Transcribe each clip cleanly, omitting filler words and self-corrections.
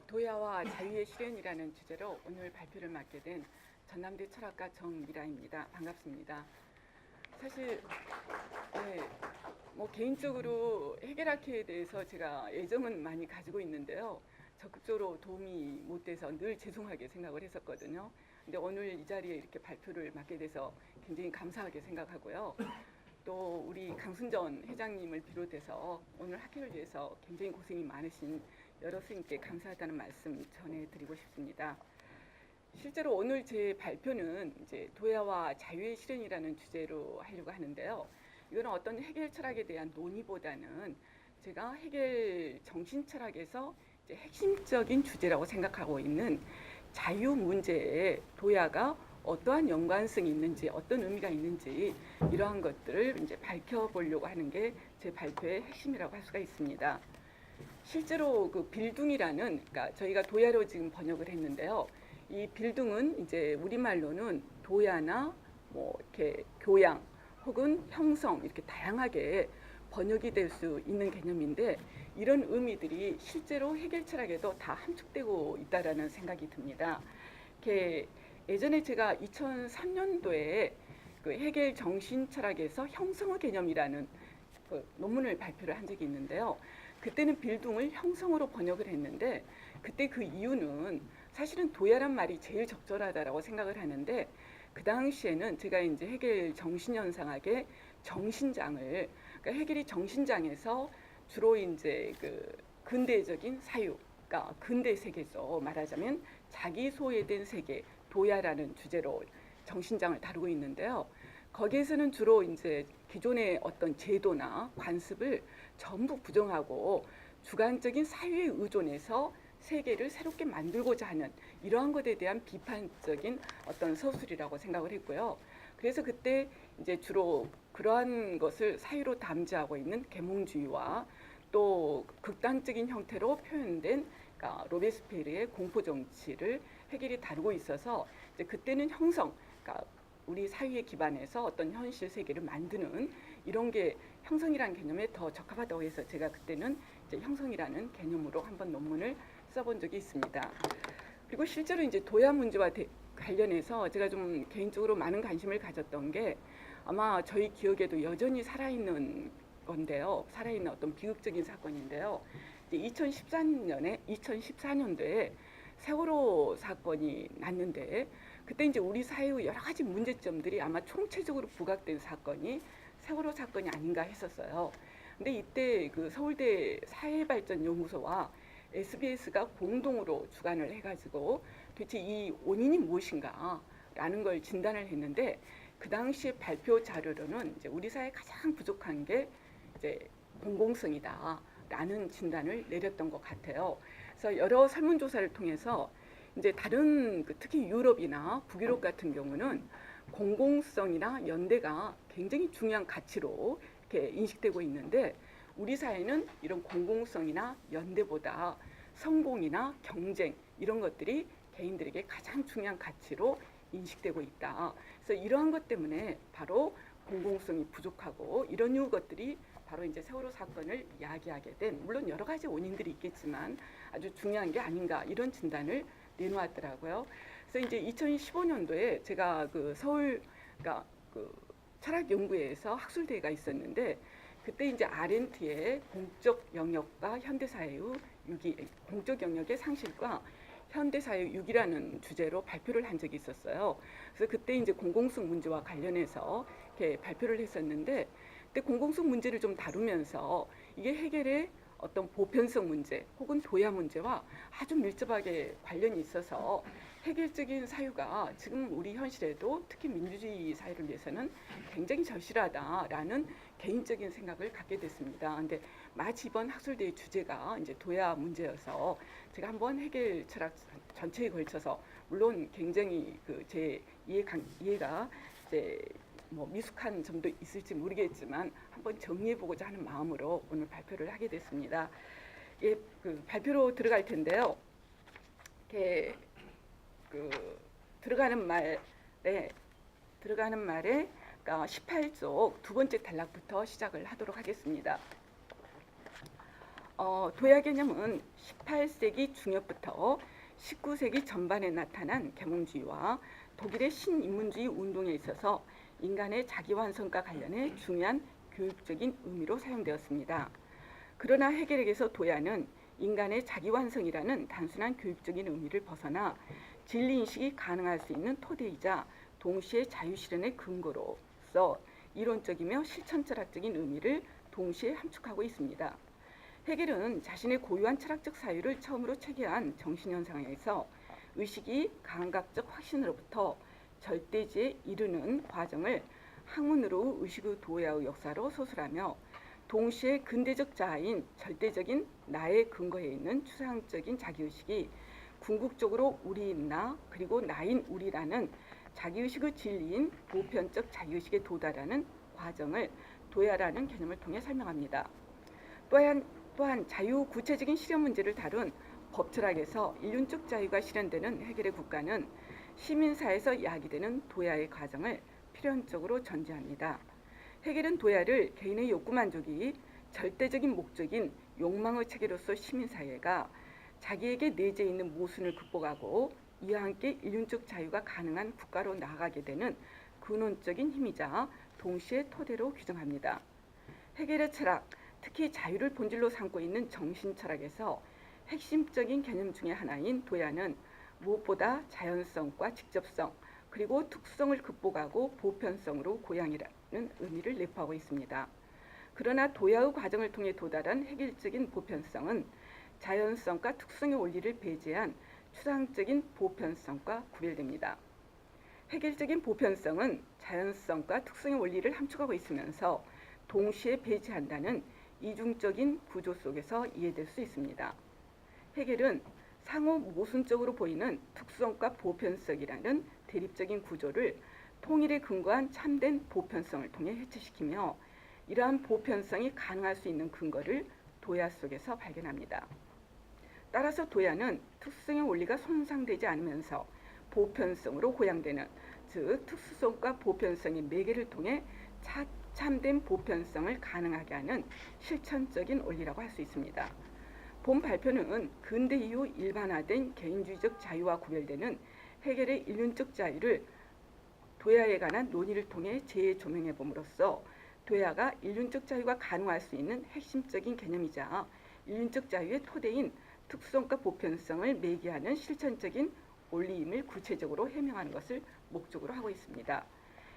도야와 자유의 실현이라는 주제로 오늘 발표를 맡게 된 전남대 철학가 정미라입니다. 반갑습니다. 사실 개인적으로 해결학회에 대해서 제가 애정은 많이 가지고 있는데요. 적극적으로 도움이 못 돼서 늘 죄송하게 생각을 했었거든요. 근데 오늘 이 자리에 이렇게 발표를 맡게 돼서 굉장히 감사하게 생각하고요. 또 우리 강순전 회장님을 비롯해서 오늘 학회를 위해서 굉장히 고생이 많으신 여러 스님께 감사하다는 말씀 전해드리고 싶습니다. 실제로 오늘 제 발표는 이제 도야와 자유의 실현이라는 주제로 하려고 하는데요. 이거는 어떤 해결 철학에 대한 논의보다는 제가 해결 정신 철학에서 이제 핵심적인 주제라고 생각하고 있는 자유 문제에 도야가 어떠한 연관성이 있는지, 어떤 의미가 있는지 이러한 것들을 이제 밝혀보려고 하는 게 제 발표의 핵심이라고 할 수가 있습니다. 실제로 그 빌둥이라는, 그러니까 저희가 도야로 지금 번역을 했는데요. 이 빌둥은 이제 우리말로는 도야나 뭐 이렇게 교양 혹은 형성 이렇게 다양하게 번역이 될 수 있는 개념인데 이런 의미들이 실제로 해결 철학에도 다 함축되고 있다라는 생각이 듭니다. 이렇게 예전에 제가 2003년도에 그 해겔 정신 철학에서 형성의 개념이라는 그 논문을 발표를 한 적이 있는데요. 그때는 빌둥을 형성으로 번역을 했는데 그때 그 이유는 사실은 도야란 말이 제일 적절하다라고 생각을 하는데 그 당시에는 제가 이제 해겔 정신현상학의 정신장을, 그러니까 해겔이 정신장에서 주로 이제 그 근대적인 사유, 그러니까 근대 세계죠. 말하자면 자기 소외된 세계, 도야라는 주제로 정신장을 다루고 있는데요. 거기에서는 주로 이제 기존의 어떤 제도나 관습을 전부 부정하고 주관적인 사유에 의존해서 세계를 새롭게 만들고자 하는 이러한 것에 대한 비판적인 어떤 서술이라고 생각을 했고요. 그래서 그때 이제 주로 그러한 것을 사유로 담지하고 있는 계몽주의와 또 극단적인 형태로 표현된 그러니까 로베스피에르의 공포 정치를 해겔이 다루고 있어서 이제 그때는 형성, 그러니까 우리 사회에 기반해서 어떤 현실 세계를 만드는 이런 게 형성이라는 개념에 더 적합하다고 해서 제가 그때는 이제 형성이라는 개념으로 한번 논문을 써본 적이 있습니다. 그리고 실제로 이제 도야 문제와 관련해서 제가 좀 개인적으로 많은 관심을 가졌던 게 아마 저희 기억에도 여전히 살아있는 건데요. 살아있는 어떤 비극적인 사건인데요. 이제 2014년도에 세월호 사건이 났는데 그때 이제 우리 사회의 여러 가지 문제점들이 아마 총체적으로 부각된 사건이 세월호 사건이 아닌가 했었어요. 근데 이때 그 서울대 사회발전연구소와 SBS가 공동으로 주관을 해가지고 도대체 이 원인이 무엇인가라는 걸 진단을 했는데 그 당시에 발표 자료로는 이제 우리 사회 가장 부족한 게 이제 공공성이다라는 진단을 내렸던 것 같아요. 그래서 여러 설문조사를 통해서 이제 다른 특히 유럽이나 북유럽 같은 경우는 공공성이나 연대가 굉장히 중요한 가치로 이렇게 인식되고 있는데 우리 사회는 이런 공공성이나 연대보다 성공이나 경쟁 이런 것들이 개인들에게 가장 중요한 가치로 인식되고 있다. 그래서 이러한 것 때문에 바로 공공성이 부족하고 이런 것들이 바로 이제 세월호 사건을 야기하게 된 물론 여러 가지 원인들이 있겠지만 아주 중요한 게 아닌가 이런 진단을 내놓았더라고요. 그래서 이제 2015년도에 제가 그 서울 그러니까 그 철학연구회에서 학술대회가 있었는데 그때 이제 아렌트의 공적 영역과 현대사회의 유기, 공적 영역의 상실과 현대사회 유기라는 주제로 발표를 한 적이 있었어요. 그래서 그때 이제 공공성 문제와 관련해서 이렇게 발표를 했었는데 그때 공공성 문제를 좀 다루면서 이게 해결의 어떤 보편성 문제 혹은 도야 문제와 아주 밀접하게 관련이 있어서 해결적인 사유가 지금 우리 현실에도 특히 민주주의 사회를 위해서는 굉장히 절실하다라는 개인적인 생각을 갖게 됐습니다. 근데 마치 이번 학술대회 주제가 이제 도야 문제여서 제가 한번 해결 철학 전체에 걸쳐서 물론 굉장히 그 제 이해가 이제 뭐 미숙한 점도 있을지 모르겠지만 한번 정리해보고자 하는 마음으로 오늘 발표를 하게 됐습니다. 예, 그 발표로 들어갈 텐데요. 이렇게 그 들어가는 말에 그러니까 18쪽 두 번째 단락부터 시작을 하도록 하겠습니다. 도야 개념은 18세기 중엽부터 19세기 전반에 나타난 계몽주의와 독일의 신인문주의 운동에 있어서 인간의 자기완성과 관련해 중요한 교육적인 의미로 사용되었습니다. 그러나 헤겔에게서 도야는 인간의 자기완성이라는 단순한 교육적인 의미를 벗어나 진리인식이 가능할 수 있는 토대이자 동시에 자유실현의 근거로서 이론적이며 실천철학적인 의미를 동시에 함축하고 있습니다. 헤겔은 자신의 고유한 철학적 사유를 처음으로 체계한 정신현상에서 의식이 감각적 확신으로부터 절대지에 이르는 과정을 학문으로 의식의 도야의 역사로 소설하며 동시에 근대적 자아인 절대적인 나의 근거에 있는 추상적인 자기의식이 궁극적으로 우리인 나 그리고 나인 우리라는 자기의식의 진리인 보편적 자기의식에 도달하는 과정을 도야라는 개념을 통해 설명합니다. 또한 자유 구체적인 실현 문제를 다룬 법철학에서 인륜적 자유가 실현되는 헤겔의 국가는 시민사회에서 야기되는 도야의 과정을 필연적으로 전제합니다. 헤겔은 도야를 개인의 욕구 만족이 절대적인 목적인 욕망의 체계로서 시민사회가 자기에게 내재 있는 모순을 극복하고 이와 함께 인륜적 자유가 가능한 국가로 나아가게 되는 근원적인 힘이자 동시에 토대로 규정합니다. 헤겔의 철학, 특히 자유를 본질로 삼고 있는 정신철학에서 핵심적인 개념 중의 하나인 도야는 무엇보다 자연성과 직접성 그리고 특수성을 극복하고 보편성으로 고양이라는 의미를 내포하고 있습니다. 그러나 도야의 과정을 통해 도달한 획일적인 보편성은 자연성과 특수성의 원리를 배제한 추상적인 보편성과 구별됩니다. 획일적인 보편성은 자연성과 특수성의 원리를 함축하고 있으면서 동시에 배제한다는 이중적인 구조 속에서 이해될 수 있습니다. 헤겔은 상호 모순적으로 보이는 특수성과 보편성이라는 대립적인 구조를 통일에 근거한 참된 보편성을 통해 해체시키며 이러한 보편성이 가능할 수 있는 근거를 도야 속에서 발견합니다. 따라서 도야는 특수성의 원리가 손상되지 않으면서 보편성으로 고양되는, 즉 특수성과 보편성의 매개를 통해 참된 보편성을 가능하게 하는 실천적인 원리라고 할 수 있습니다. 본 발표는 근대 이후 일반화된 개인주의적 자유와 구별되는 헤겔의 인륜적 자유를 도야에 관한 논의를 통해 재조명해 봄으로써 도야가 인륜적 자유가 가능할 수 있는 핵심적인 개념이자 인륜적 자유의 토대인 특수성과 보편성을 매개하는 실천적인 원리임을 구체적으로 해명하는 것을 목적으로 하고 있습니다.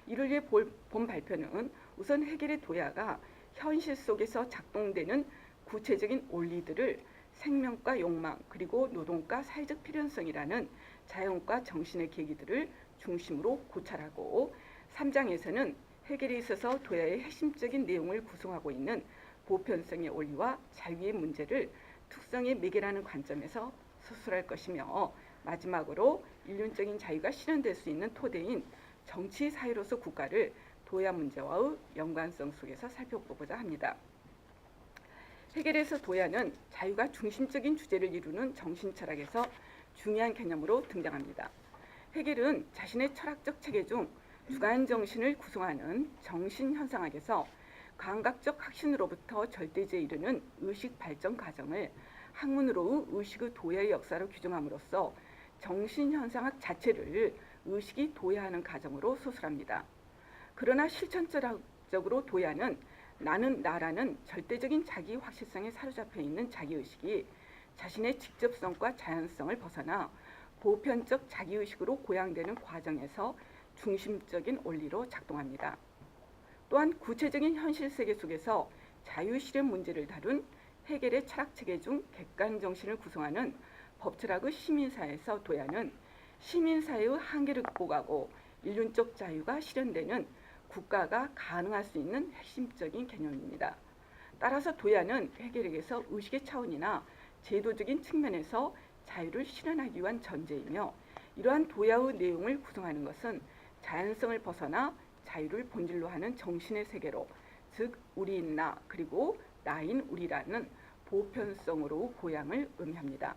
이를 위해 본 발표는 우선 헤겔의 도야가 현실 속에서 작동되는 구체적인 원리들을 생명과 욕망 그리고 노동과 사회적 필연성이라는 자연과 정신의 계기들을 중심으로 고찰하고 3장에서는 헤겔에 있어서 도야의 핵심적인 내용을 구성하고 있는 보편성의 원리와 자유의 문제를 특성의 매개라는 관점에서 서술할 것이며 마지막으로 인륜적인 자유가 실현될 수 있는 토대인 정치 사회로서 국가를 도야 문제와의 연관성 속에서 살펴보고자 합니다. 헤겔에서 도야는 자유가 중심적인 주제를 이루는 정신철학에서 중요한 개념으로 등장합니다. 헤겔은 자신의 철학적 체계 중 주관 정신을 구성하는 정신현상학에서 감각적 확신으로부터 절대지에 이르는 의식 발전 과정을 학문으로의 의식의 도야의 역사로 규정함으로써 정신현상학 자체를 의식이 도야하는 과정으로 소설합니다. 그러나 실천적으로 도야는 나는 나라는 절대적인 자기 확실성에 사로잡혀 있는 자기의식이 자신의 직접성과 자연성을 벗어나 보편적 자기의식으로 고양되는 과정에서 중심적인 원리로 작동합니다. 또한 구체적인 현실 세계 속에서 자유실현 문제를 다룬 헤겔의 철학체계 중 객관정신을 구성하는 법철학의 시민사회에서 도야는 시민사회의 한계를 극복하고 인륜적 자유가 실현되는 국가가 가능할 수 있는 핵심적인 개념입니다. 따라서 도야는 헤겔에게서 의식의 차원이나 제도적인 측면에서 자유를 실현하기 위한 전제이며 이러한 도야의 내용을 구성하는 것은 자연성을 벗어나 자유를 본질로 하는 정신의 세계로, 즉 우리인 나 그리고 나인 우리라는 보편성으로 고양을 의미합니다.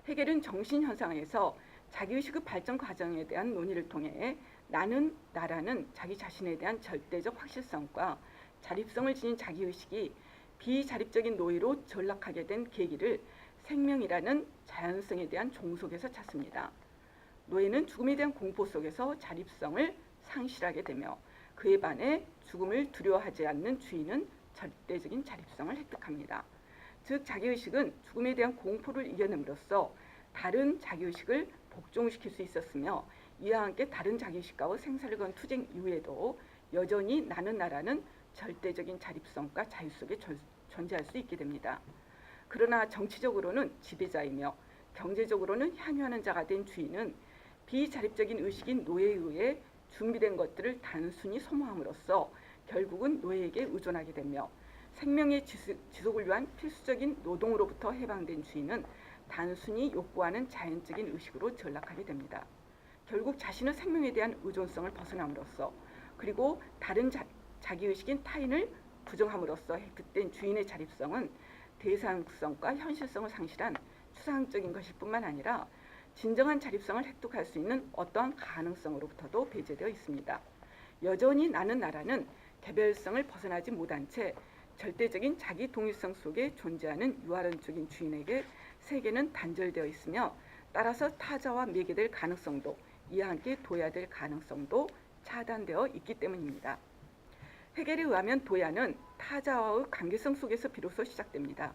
헤겔은 정신현상에서 자기의식의 발전 과정에 대한 논의를 통해 나는 나라는 자기 자신에 대한 절대적 확실성과 자립성을 지닌 자기의식이 비자립적인 노예로 전락하게 된 계기를 생명이라는 자연성에 대한 종속에서 찾습니다. 노예는 죽음에 대한 공포 속에서 자립성을 상실하게 되며 그에 반해 죽음을 두려워하지 않는 주인은 절대적인 자립성을 획득합니다. 즉 자기의식은 죽음에 대한 공포를 이겨냄으로써 다른 자기의식을 복종시킬 수 있었으며 이와 함께 다른 자기의식과의 생사를 건 투쟁 이후에도 여전히 나는 나라는 절대적인 자립성과 자유 속에 존재할 수 있게 됩니다. 그러나 정치적으로는 지배자이며 경제적으로는 향유하는 자가 된 주인은 비자립적인 의식인 노예에 의해 준비된 것들을 단순히 소모함으로써 결국은 노예에게 의존하게 되며 생명의 지속을 위한 필수적인 노동으로부터 해방된 주인은 단순히 욕구하는 자연적인 의식으로 전락하게 됩니다. 결국 자신의 생명에 대한 의존성을 벗어남으로써 그리고 다른 자기의식인 타인을 부정함으로써 획득된 주인의 자립성은 대상성과 현실성을 상실한 추상적인 것일 뿐만 아니라 진정한 자립성을 획득할 수 있는 어떠한 가능성으로부터도 배제되어 있습니다. 여전히 나는 나라는 개별성을 벗어나지 못한 채 절대적인 자기 동일성 속에 존재하는 유아론적인 주인에게 세계는 단절되어 있으며 따라서 타자와 매개될 가능성도 이와 함께 도야될 가능성도 차단되어 있기 때문입니다. 헤겔에 의하면 도야는 타자와의 관계성 속에서 비로소 시작됩니다.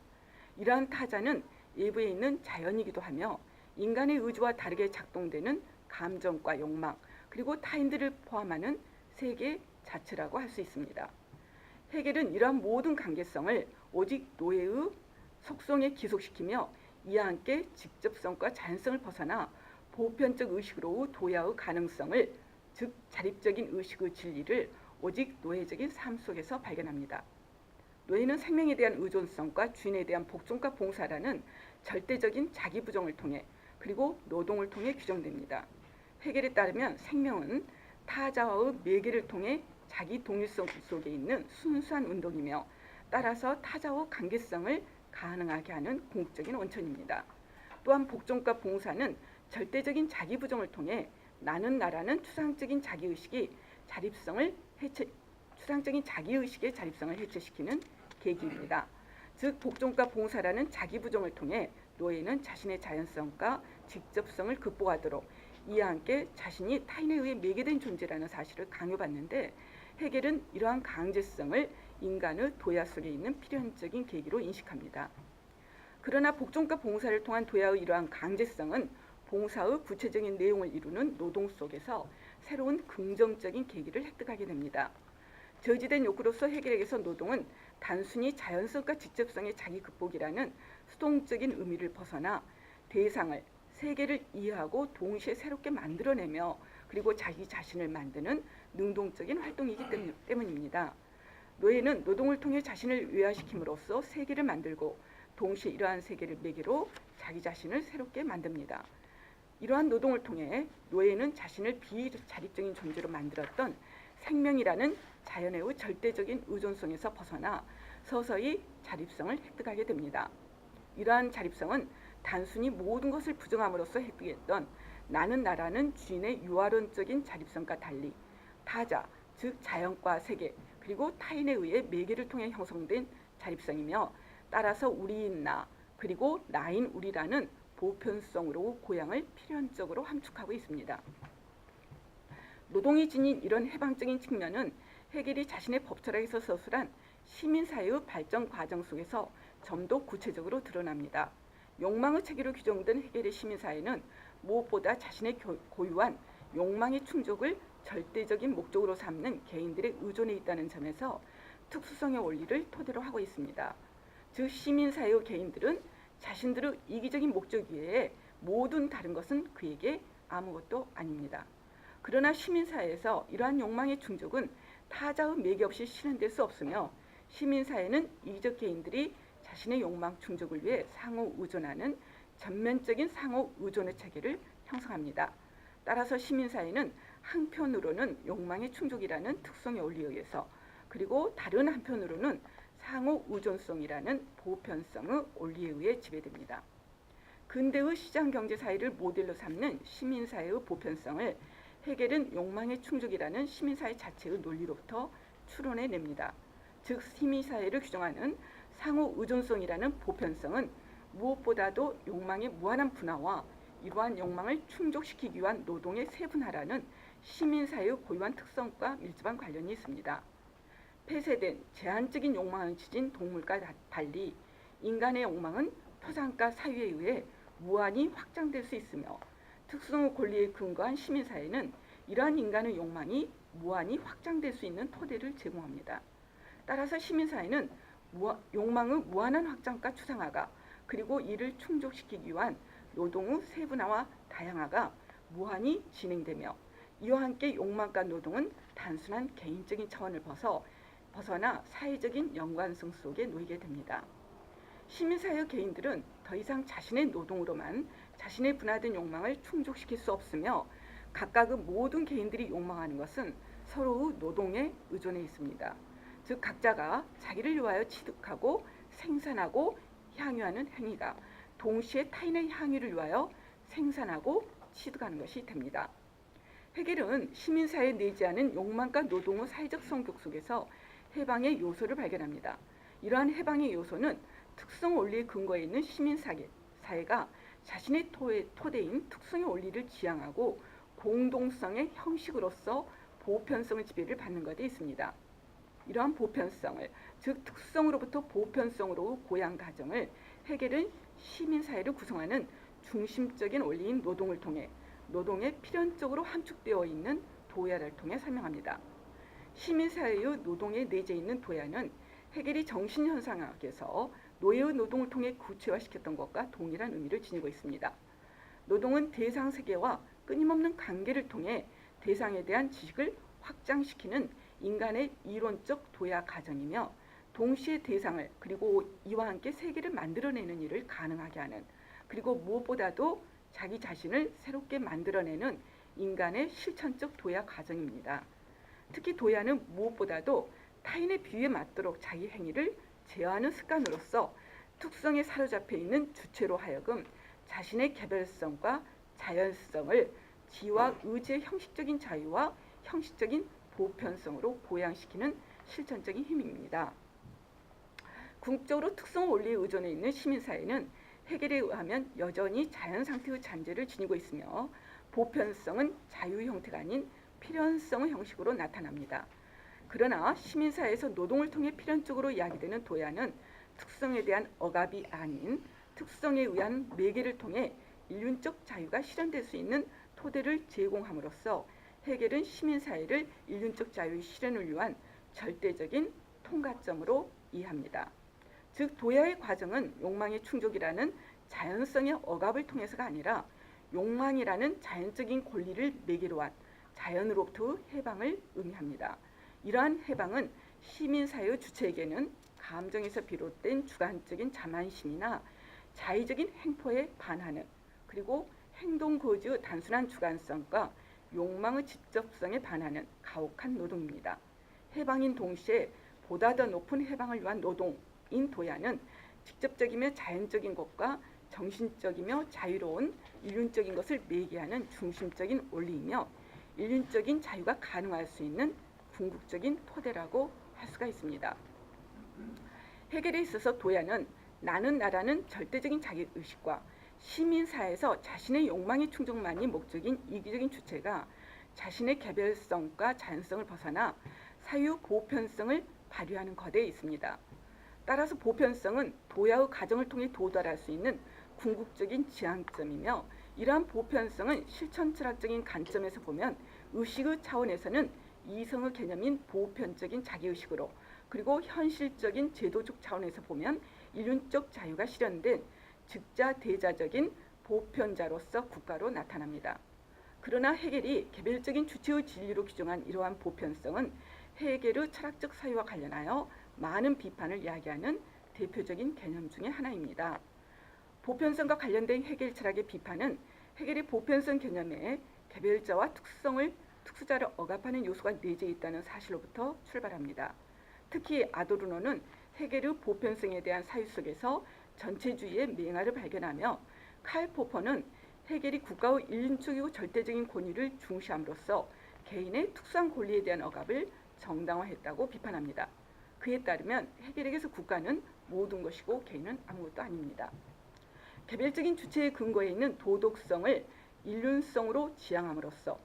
이러한 타자는 외부에 있는 자연이기도 하며 인간의 의지와 다르게 작동되는 감정과 욕망 그리고 타인들을 포함하는 세계 자체라고 할 수 있습니다. 헤겔은 이러한 모든 관계성을 오직 노예의 속성에 기속시키며 이와 함께 직접성과 자연성을 벗어나 보편적 의식으로의 도야의 가능성을 즉 자립적인 의식의 진리를 오직 노예적인 삶 속에서 발견합니다. 노예는 생명에 대한 의존성과 주인에 대한 복종과 봉사라는 절대적인 자기 부정을 통해 그리고 노동을 통해 규정됩니다. 헤겔에 따르면 생명은 타자와의 매개를 통해 자기 동일성 속에 있는 순수한 운동이며 따라서 타자와 관계성을 가능하게 하는 궁극적인 원천입니다. 또한 복종과 봉사는 절대적인 자기 부정을 통해 나는 나라는 추상적인 자기의식의 자립성을 해체시키는 계기입니다. 즉 복종과 봉사라는 자기 부정을 통해 노예는 자신의 자연성과 직접성을 극복하도록 이와 함께 자신이 타인에 의해 매개된 존재라는 사실을 강요받는데 헤겔은 이러한 강제성을 인간의 도야 속에 있는 필연적인 계기로 인식합니다. 그러나 복종과 봉사를 통한 도야의 이러한 강제성은 봉사의 구체적인 내용을 이루는 노동 속에서 새로운 긍정적인 계기를 획득하게 됩니다. 저지된 욕구로서 헤겔에게서 노동은 단순히 자연성과 직접성의 자기 극복이라는 수동적인 의미를 벗어나 대상을 세계를 이해하고 동시에 새롭게 만들어내며 그리고 자기 자신을 만드는 능동적인 활동이기 때문입니다. 노예는 노동을 통해 자신을 외화시킴으로써 세계를 만들고 동시에 이러한 세계를 매개로 자기 자신을 새롭게 만듭니다. 이러한 노동을 통해 노예는 자신을 비자립적인 존재로 만들었던 생명이라는 자연의 절대적인 의존성에서 벗어나 서서히 자립성을 획득하게 됩니다. 이러한 자립성은 단순히 모든 것을 부정함으로써 획득했던 나는 나라는 주인의 유아론적인 자립성과 달리 타자, 즉 자연과 세계, 그리고 타인에 의해 매개를 통해 형성된 자립성이며 따라서 우리인 나, 그리고 나인 우리라는 보편성으로 고향을 필연적으로 함축하고 있습니다. 노동이 지닌 이런 해방적인 측면은 헤겔이 자신의 법철학에서 서술한 시민사회의 발전 과정 속에서 좀 더 구체적으로 드러납니다. 욕망의 체계로 규정된 헤겔의 시민사회는 무엇보다 자신의 고유한 욕망의 충족을 절대적인 목적으로 삼는 개인들의 의존에 있다는 점에서 특수성의 원리를 토대로 하고 있습니다. 즉 시민사회의 개인들은 자신들의 이기적인 목적 이외에 모든 다른 것은 그에게 아무것도 아닙니다. 그러나 시민사회에서 이러한 욕망의 충족은 타자의 매개 없이 실현될 수 없으며 시민사회는 이기적 개인들이 자신의 욕망 충족을 위해 상호 의존하는 전면적인 상호 의존의 체계를 형성합니다. 따라서 시민사회는 한편으로는 욕망의 충족이라는 특성의 원리에 의해서 그리고 다른 한편으로는 상호 의존성이라는 보편성의 원리에 의해 지배됩니다. 근대의 시장경제사회를 모델로 삼는 시민사회의 보편성을 헤겔은 욕망의 충족이라는 시민사회 자체의 논리로부터 추론해냅니다. 즉 시민사회를 규정하는 상호 의존성이라는 보편성은 무엇보다도 욕망의 무한한 분화와 이러한 욕망을 충족시키기 위한 노동의 세분화라는 시민사회의 고유한 특성과 밀접한 관련이 있습니다. 폐쇄된 제한적인 욕망을 지닌 동물과 달리 인간의 욕망은 토상과 사유에 의해 무한히 확장될 수 있으며 특성의 권리에 근거한 시민사회는 이러한 인간의 욕망이 무한히 확장될 수 있는 토대를 제공합니다. 따라서 시민사회는 욕망의 무한한 확장과 추상화가 그리고 이를 충족시키기 위한 노동의 세분화와 다양화가 무한히 진행되며 이와 함께 욕망과 노동은 단순한 개인적인 차원을 벗어나 사회적인 연관성 속에 놓이게 됩니다. 시민사회 개인들은 더 이상 자신의 노동으로만 자신의 분화된 욕망을 충족시킬 수 없으며 각각의 모든 개인들이 욕망하는 것은 서로의 노동에 의존해 있습니다. 즉 각자가 자기를 위하여 취득하고 생산하고 향유하는 행위가 동시에 타인의 향유를 위하여 생산하고 취득하는 것이 됩니다. 헤겔은 시민사회에 내재하는 욕망과 노동의 사회적 성격 속에서 해방의 요소를 발견합니다. 이러한 해방의 요소는 특성 원리에 근거해 있는 시민사회가 자신의 토대인 특성의 원리를 지향하고 공동성의 형식으로서 보편성의 지배를 받는 것에 있습니다. 이러한 보편성을, 즉 특성으로부터 보편성으로 고양 과정을 헤겔은 시민사회를 구성하는 중심적인 원리인 노동을 통해 노동에 필연적으로 함축되어 있는 도야를 통해 설명합니다. 시민사회의 노동에 내재 있는 도야는 헤겔이 정신현상학에서 노예의 노동을 통해 구체화시켰던 것과 동일한 의미를 지니고 있습니다. 노동은 대상 세계와 끊임없는 관계를 통해 대상에 대한 지식을 확장시키는 인간의 이론적 도야 과정이며 동시에 대상을 그리고 이와 함께 세계를 만들어내는 일을 가능하게 하는 그리고 무엇보다도 자기 자신을 새롭게 만들어내는 인간의 실천적 도야 과정입니다. 특히 도야는 무엇보다도 타인의 비유에 맞도록 자기 행위를 제어하는 습관으로서 특성에 사로잡혀 있는 주체로 하여금 자신의 개별성과 자연성을 지와 의지의 형식적인 자유와 형식적인 보편성으로 보양시키는 실천적인 힘입니다. 궁극적으로 특성 원리에 의존해 있는 시민사회는 헤겔에 의하면 여전히 자연 상태의 잔재를 지니고 있으며 보편성은 자유의 형태가 아닌 필연성의 형식으로 나타납니다. 그러나 시민사회에서 노동을 통해 필연적으로 이야기되는 도야는 특성에 대한 억압이 아닌 특성에 의한 매개를 통해 인륜적 자유가 실현될 수 있는 토대를 제공함으로써 헤겔은 시민사회를 인륜적 자유의 실현을 위한 절대적인 통과점으로 이해합니다. 즉 도야의 과정은 욕망의 충족이라는 자연성의 억압을 통해서가 아니라 욕망이라는 자연적인 권리를 매개로 한 자연으로부터 해방을 의미합니다. 이러한 해방은 시민사회의 주체에게는 감정에서 비롯된 주관적인 자만심이나 자의적인 행포에 반하는 그리고 행동거지의 단순한 주관성과 욕망의 직접성에 반하는 가혹한 노동입니다. 해방인 동시에 보다 더 높은 해방을 위한 노동인 도야는 직접적이며 자연적인 것과 정신적이며 자유로운 인륜적인 것을 매개하는 중심적인 원리이며 인륜적인 자유가 가능할 수 있는 궁극적인 토대라고 할 수가 있습니다. 헤겔에 있어서 도야는 나는 나라는 절대적인 자기의식과 시민사회에서 자신의 욕망의 충족만이 목적인 이기적인 주체가 자신의 개별성과 자연성을 벗어나 사유 보편성을 발휘하는 것에 있습니다. 따라서 보편성은 도야의 과정을 통해 도달할 수 있는 궁극적인 지향점이며 이러한 보편성은 실천 철학적인 관점에서 보면 의식의 차원에서는 이성의 개념인 보편적인 자기의식으로 그리고 현실적인 제도적 차원에서 보면 인륜적 자유가 실현된 즉자대자적인 보편자로서 국가로 나타납니다. 그러나 헤겔이 개별적인 주체의 진리로 규정한 이러한 보편성은 헤겔의 철학적 사유와 관련하여 많은 비판을 야기하는 대표적인 개념 중의 하나입니다. 보편성과 관련된 헤겔 철학의 비판은 헤겔의 보편성 개념에 개별자와 특수자를 억압하는 요소가 내재 있다는 사실로부터 출발합니다. 특히 아도르노는 헤겔의 보편성에 대한 사유 속에서 전체주의의 맹아를 발견하며 칼 포퍼는 헤겔이 국가의 인륜적이고 절대적인 권위를 중시함으로써 개인의 특수한 권리에 대한 억압을 정당화했다고 비판합니다. 그에 따르면 해겔에게서 국가는 모든 것이고 개인은 아무것도 아닙니다. 개별적인 주체의 근거에 있는 도덕성을 인륜성으로 지향함으로써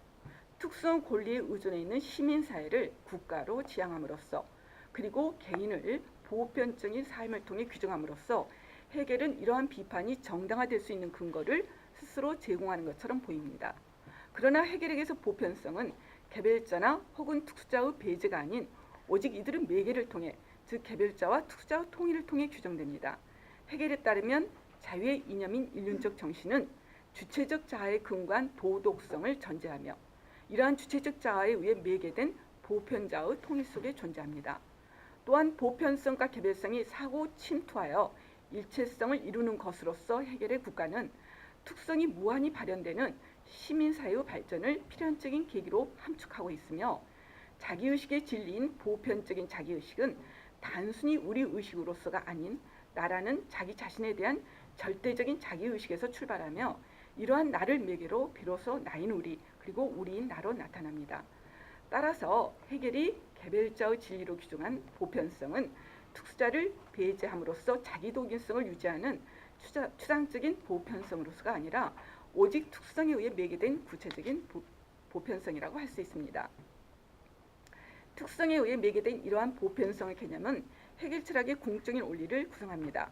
특수한 권리에 의존해 있는 시민사회를 국가로 지향함으로써 그리고 개인을 보편적인 삶을 통해 규정함으로써 해겔은 이러한 비판이 정당화될 수 있는 근거를 스스로 제공하는 것처럼 보입니다. 그러나 해겔에게서 보편성은 개별자나 혹은 특수자의 배제가 아닌 오직 이들의 매개를 통해 즉 개별자와 특수자의 통일을 통해 규정됩니다. 해겔에 따르면 자유의 이념인 인륜적 정신은 주체적 자아에 근거한 도덕성을 전제하며 이러한 주체적 자아에 의해 매개된 보편자의 통일 속에 존재합니다. 또한 보편성과 개별성이 사고 침투하여 일체성을 이루는 것으로서 해겔의 국가는 특성이 무한히 발현되는 시민사회의 발전을 필연적인 계기로 함축하고 있으며 자기의식의 진리인 보편적인 자기의식은 단순히 우리 의식으로서가 아닌 나라는 자기 자신에 대한 절대적인 자기의식에서 출발하며 이러한 나를 매개로 비로소 나인 우리 그리고 우리인 나로 나타납니다. 따라서 해겔이 개별자의 진리로 규정한 보편성은 특수자를 배제함으로써 자기 독일성을 유지하는 추상적인 보편성으로서가 아니라 오직 특성에 의해 매개된 구체적인 보편성이라고 할 수 있습니다. 특성에 의해 매개된 이러한 보편성의 개념은 해겔 철학의 공적인 원리를 구성합니다.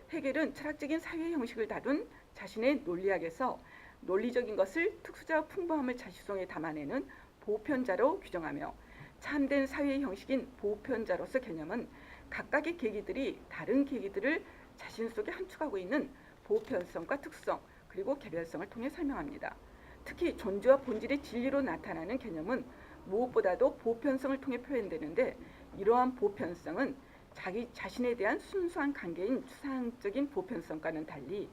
해겔은 철학적인 사회 형식을 다룬 자신의 논리학에서 논리적인 것을 특수자와 풍부함을 자시성에 담아내는 보편자로 규정하며 참된 사회 형식인 보편자로서 개념은 각각의 계기들이 다른 계기들을 자신 속에 함축하고 있는 보편성과 특성 그리고 개별성을 통해 설명합니다. 특히 존재와 본질의 진리로 나타나는 개념은 무엇보다도 보편성을 통해 표현되는데 이러한 보편성은 자기 자신에 대한 순수한 관계인 추상적인 보편성과는 달리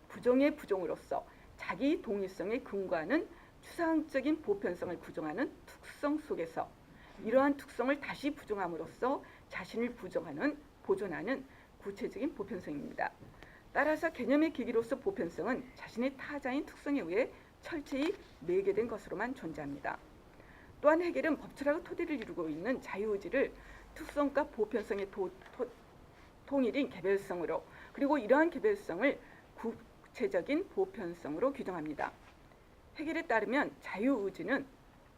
부정의 부정으로서 자기 동일성에 근거하는 추상적인 보편성을 구정하는 특성 속에서 이러한 특성을 다시 부정함으로써 자신을 보존하는 구체적인 보편성입니다. 따라서 개념의 기기로서 보편성은 자신의 타자인 특성에 의해 철저히 매개된 것으로만 존재합니다. 또한 해겔은 법철학의 토대를 이루고 있는 자유의지를 특성과 보편성의 통일인 개별성으로 그리고 이러한 개별성을 구체적인 보편성으로 규정합니다. 해겔에 따르면 자유의지는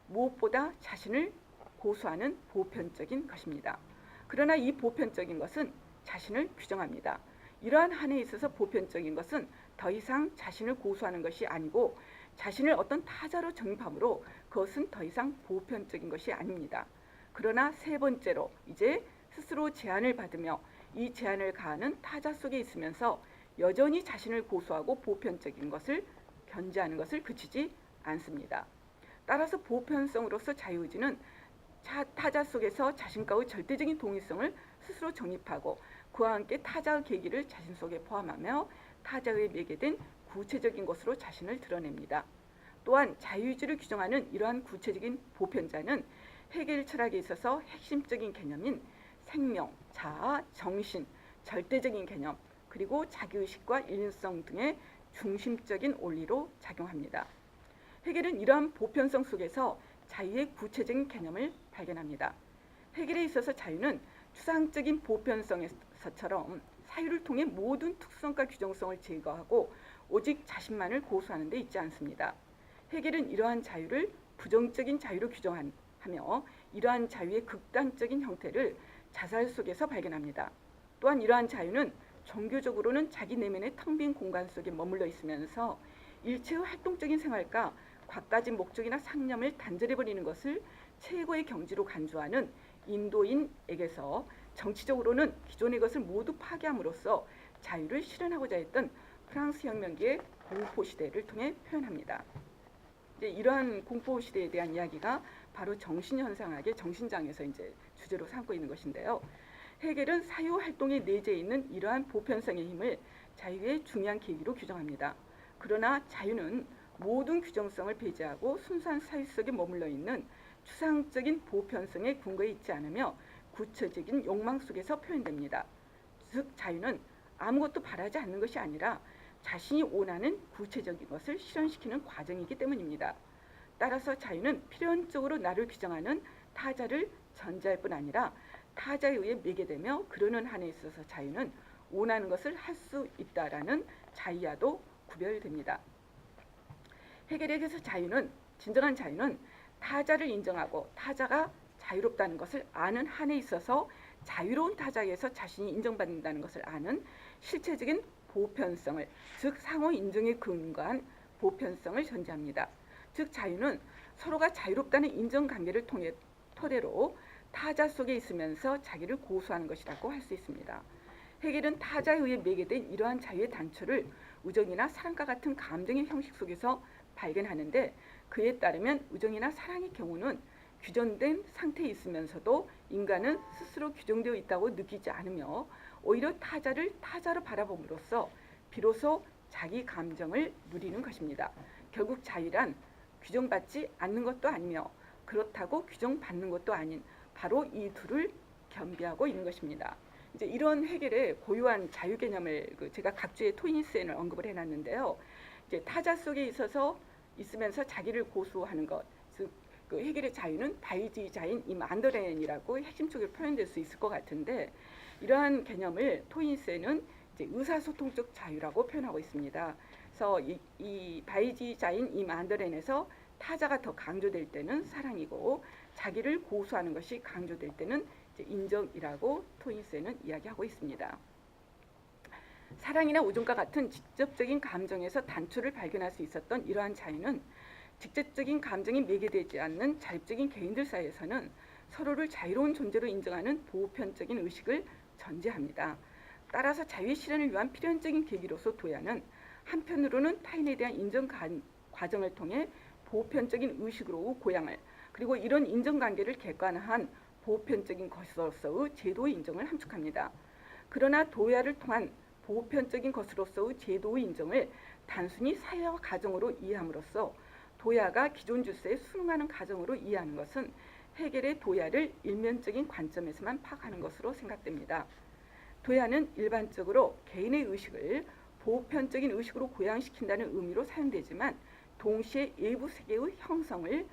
무엇보다 자신을 고수하는 보편적인 것입니다. 그러나 이 보편적인 것은 자신을 규정합니다. 이러한 한에 있어서 보편적인 것은 더 이상 자신을 고수하는 것이 아니고 자신을 어떤 타자로 정립함으로 그것은 더 이상 보편적인 것이 아닙니다. 그러나 세 번째로 이제 스스로 제한을 받으며 이 제한을 가하는 타자 속에 있으면서 여전히 자신을 고수하고 보편적인 것을 견지하는 것을 그치지 않습니다. 따라서 보편성으로서 자유의지는 타자 속에서 자신과의 절대적인 동일성을 스스로 정립하고 그와 함께 타자의 계기를 자신 속에 포함하며 타자에 매개된 구체적인 것으로 자신을 드러냅니다. 또한 자유의지를 규정하는 이러한 구체적인 보편자는 해겔 철학에 있어서 핵심적인 개념인 생명, 자아, 정신, 절대적인 개념, 그리고 자기의식과 인륜성 등의 중심적인 원리로 작용합니다. 해겔은 이러한 보편성 속에서 자유의 구체적인 개념을 발견합니다. 해겔에 있어서 자유는 추상적인 보편성에서처럼 사유를 통해 모든 특성과 규정성을 제거하고 오직 자신만을 고수하는 데 있지 않습니다. 해겔은 이러한 자유를 부정적인 자유로 규정하며 이러한 자유의 극단적인 형태를 자살 속에서 발견합니다. 또한 이러한 자유는 종교적으로는 자기 내면의 텅 빈 공간 속에 머물러 있으면서 일체의 활동적인 생활과 갖가지 목적이나 상념을 단절해버리는 것을 최고의 경지로 간주하는 인도인에게서 정치적으로는 기존의 것을 모두 파괴함으로써 자유를 실현하고자 했던 프랑스 혁명기의 공포 시대를 통해 표현합니다. 이러한 공포 시대에 대한 이야기가 바로 정신현상학의 정신장에서 이제 주제로 삼고 있는 것인데요. 해겔은 사유 활동에 내재해 있는 이러한 보편성의 힘을 자유의 중요한 계기로 규정합니다. 그러나 자유는 모든 규정성을 배제하고 순수한 사유 속에 머물러 있는 추상적인 보편성의 근거에 있지 않으며 구체적인 욕망 속에서 표현됩니다. 즉 자유는 아무것도 바라지 않는 것이 아니라 자신이 원하는 구체적인 것을 실현시키는 과정이기 때문입니다. 따라서 자유는 필연적으로 나를 규정하는 타자를 전제할 뿐 아니라 타자에 의해 매개되며 그러는 한에 있어서 자유는 원하는 것을 할 수 있다라는 자유와도 구별됩니다. 헤겔에게서 진정한 자유는 타자를 인정하고 타자가 자유롭다는 것을 아는 한에 있어서 자유로운 타자에서 자신이 인정받는다는 것을 아는 실체적인 보편성을, 즉 상호 인정에 근거한 보편성을 전제합니다. 즉 자유는 서로가 자유롭다는 인정관계를 토대로 타자 속에 있으면서 자기를 고수하는 것이라고 할 수 있습니다. 헤겔은 타자에 의해 매개된 이러한 자유의 단초를 우정이나 사랑과 같은 감정의 형식 속에서 발견하는데, 그에 따르면 우정이나 사랑의 경우는 규정된 상태에 있으면서도 인간은 스스로 규정되어 있다고 느끼지 않으며 오히려 타자를 타자로 바라봄으로써 비로소 자기 감정을 누리는 것입니다. 결국 자유란 규정받지 않는 것도 아니며 그렇다고 규정받는 것도 아닌 바로 이 둘을 겸비하고 있는 것입니다. 이제 이런 헤겔의 고유한 자유 개념을 제가 각주의 토인센을 언급을 해놨는데요. 이제 타자 속에 있으면서 자기를 고수하는 것, 즉 그 헤겔의 자유는 바이지자인 임 안드렌이라고 핵심적으로 표현될 수 있을 것 같은데, 이러한 개념을 토인센은 이제 의사소통적 자유라고 표현하고 있습니다. 그래서 이 바이지자인 임 안드렌에서 타자가 더 강조될 때는 사랑이고 자기를 고수하는 것이 강조될 때는 이제 인정이라고 토인센은 이야기하고 있습니다. 사랑이나 우정과 같은 직접적인 감정에서 단초를 발견할 수 있었던 이러한 자유는 직접적인 감정이 매개되지 않는 자립적인 개인들 사이에서는 서로를 자유로운 존재로 인정하는 보편적인 의식을 전제합니다. 따라서 자유의 실현을 위한 필연적인 계기로서 도야는 한편으로는 타인에 대한 인정 과정을 통해 보편적인 의식으로 고양을, 그리고 이런 인정관계를 객관화한 보편적인 것으로서의 제도의 인정을 함축합니다. 그러나 도야를 통한 보편적인 것으로서의 제도의 인정을 단순히 사회와 가정으로 이해함으로써 도야가 기존 질서에 순응하는 가정으로 이해하는 것은 헤겔의 도야를 일면적인 관점에서만 파악하는 것으로 생각됩니다. 도야는 일반적으로 개인의 의식을 보편적인 의식으로 고양시킨다는 의미로 사용되지만 동시에 일부 세계의 형성을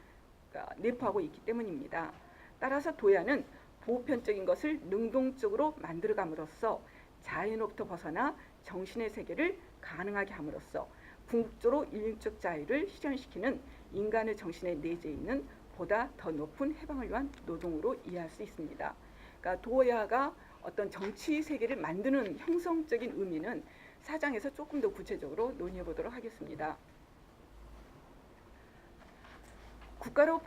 내포하고 있기 때문입니다. 따라서 도야는 보편적인 것을 능동적으로 만들어감으로써 자연으로부터 벗어나 정신의 세계를 가능하게 함으로써 궁극적으로 인륜적 자유를 실현시키는 인간의 정신의 내재에 있는 보다 더 높은 해방을 위한 노동으로 이해할 수 있습니다. 그러니까 도야가 어떤 정치 세계를 만드는 형성적인 의미는 사장에서 조금 더 구체적으로 논의해 보도록 하겠습니다. 국가로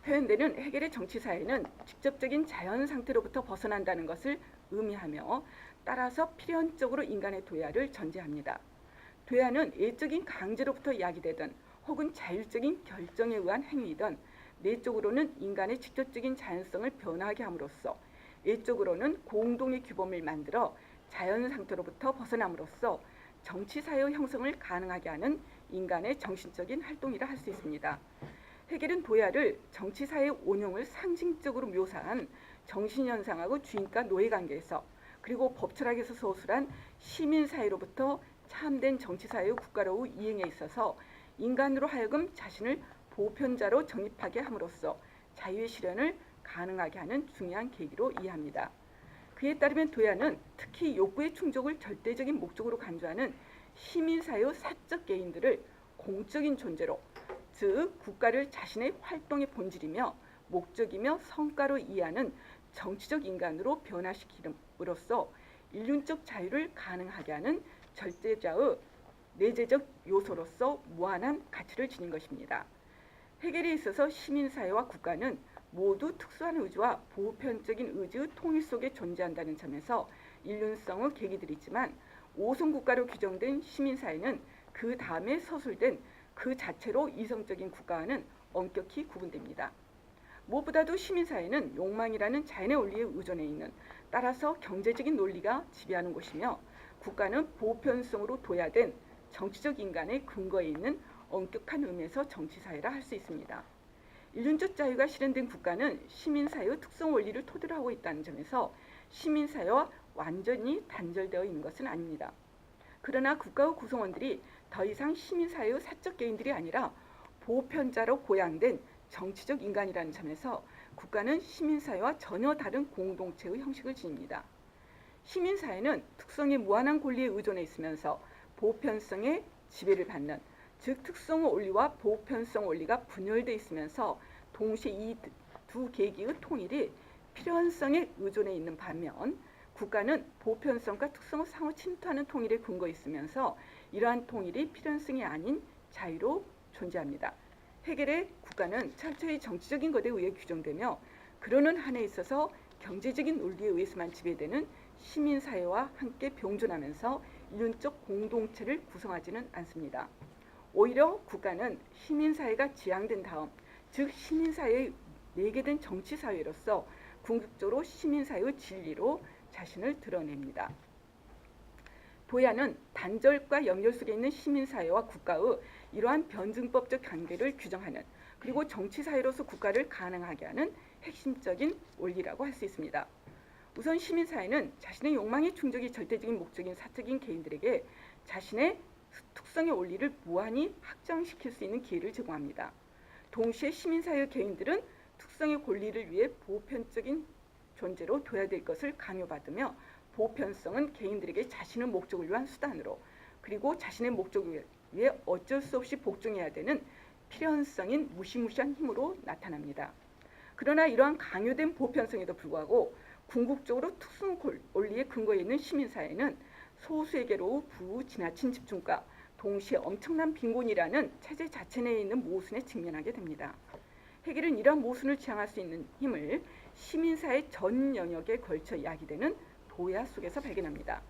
표현되는 헤겔의 정치사회는 직접적인 자연 상태로부터 벗어난다는 것을 의미하며 따라서 필연적으로 인간의 도야를 전제합니다. 도야는 예적인 강제로부터 야기되든 혹은 자율적인 결정에 의한 행위이든 내적으로는 인간의 직접적인 자연성을 변화하게 함으로써 외적으로는 공동의 규범을 만들어 자연 상태로부터 벗어남으로써 정치사회의 형성을 가능하게 하는 인간의 정신적인 활동이라 할 수 있습니다. 헤겔은 도야를 정치사회의 원형을 상징적으로 묘사한 정신현상하고 주인과 노예 관계에서, 그리고 법철학에서 서술한 시민사회로부터 참된 정치사회의 국가로의 이행에 있어서 인간으로 하여금 자신을 보편자로 정립하게 함으로써 자유의 실현을 가능하게 하는 중요한 계기로 이해합니다. 그에 따르면 도야는 특히 욕구의 충족을 절대적인 목적으로 간주하는 시민사회의 사적 개인들을 공적인 존재로, 즉 국가를 자신의 활동의 본질이며 목적이며 성과로 이해하는 정치적 인간으로 변화시킴으로써 인륜적 자유를 가능하게 하는 절대자의 내재적 요소로서 무한한 가치를 지닌 것입니다. 헤겔에 있어서 시민사회와 국가는 모두 특수한 의지와 보편적인 의지의 통일 속에 존재한다는 점에서 인륜성의 계기들이지만 오성국가로 규정된 시민사회는 그 다음에 서술된 그 자체로 이성적인 국가와는 엄격히 구분됩니다. 무엇보다도 시민사회는 욕망이라는 자연의 원리에 의존해 있는, 따라서 경제적인 논리가 지배하는 곳이며 국가는 보편성으로 도야된 정치적 인간의 근거에 있는 엄격한 의미에서 정치사회라 할 수 있습니다. 인륜적 자유가 실현된 국가는 시민사회의 특성 원리를 토대로 하고 있다는 점에서 시민사회와 완전히 단절되어 있는 것은 아닙니다. 그러나 국가의 구성원들이 더 이상 시민사회의 사적 개인들이 아니라 보편자로 고양된 정치적 인간이라는 점에서 국가는 시민사회와 전혀 다른 공동체의 형식을 지닙니다. 시민사회는 특성의 무한한 권리에 의존해 있으면서 보편성의 지배를 받는, 즉 특성 원리와 보편성 원리가 분열되어 있으면서 동시에 이 두 계기의 통일이 필연성에 의존해 있는 반면, 국가는 보편성과 특성을 상호 침투하는 통일에 근거해 있으면서 이러한 통일이 필연성이 아닌 자유로 존재합니다. 헤겔의 국가는 철저히 정치적인 것에 의해 규정되며 그러는 한에 있어서 경제적인 논리에 의해서만 지배되는 시민사회와 함께 병존하면서 이론적 공동체를 구성하지는 않습니다. 오히려 국가는 시민사회가 지향된 다음, 즉 시민사회의 내계된 정치사회로서 궁극적으로 시민사회의 진리로 자신을 드러냅니다. 도야는 단절과 연결 속에 있는 시민사회와 국가의 이러한 변증법적 관계를 규정하는, 그리고 정치사회로서 국가를 가능하게 하는 핵심적인 원리라고 할 수 있습니다. 우선 시민사회는 자신의 욕망의 충족이 절대적인 목적인 사적인 개인들에게 자신의 특성의 원리를 무한히 확장시킬 수 있는 기회를 제공합니다. 동시에 시민사회의 개인들은 특성의 권리를 위해 보편적인 존재로 둬야 될 것을 강요받으며, 보편성은 개인들에게 자신의 목적을 위한 수단으로, 그리고 자신의 목적을 위해 어쩔 수 없이 복종해야 되는 필연성인 무시무시한 힘으로 나타납니다. 그러나 이러한 강요된 보편성에도 불구하고 궁극적으로 특성 원리에 근거해 있는 시민사회는 소수에게로 지나친 집중과 동시에 엄청난 빈곤이라는 체제 자체 내에 있는 모순에 직면하게 됩니다. 헤겔은 이러한 모순을 지향할 수 있는 힘을 시민사회 전 영역에 걸쳐 이야기되는 도야 속에서 발견합니다.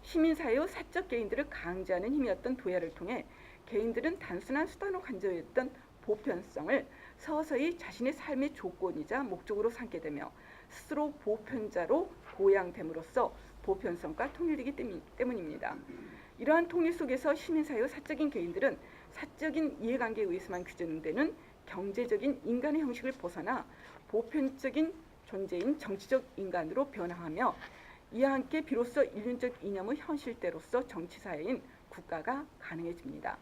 시민사회의 사적 개인들을 강제하는 힘이었던 도야를 통해 개인들은 단순한 수단으로 간접했던 보편성을 서서히 자신의 삶의 조건이자 목적으로 삼게 되며 스스로 보편자로 고양됨으로써 보편성과 통일되기 때문입니다. 이러한 통일 속에서 시민사회의 사적인 개인들은 사적인 이해관계에 의해서만 규정되는 경제적인 인간의 형식을 벗어나 보편적인 존재인 정치적 인간으로 변화하며, 이와 함께 비로소 인륜적 이념의 현실대로서 정치사회인 국가가 가능해집니다.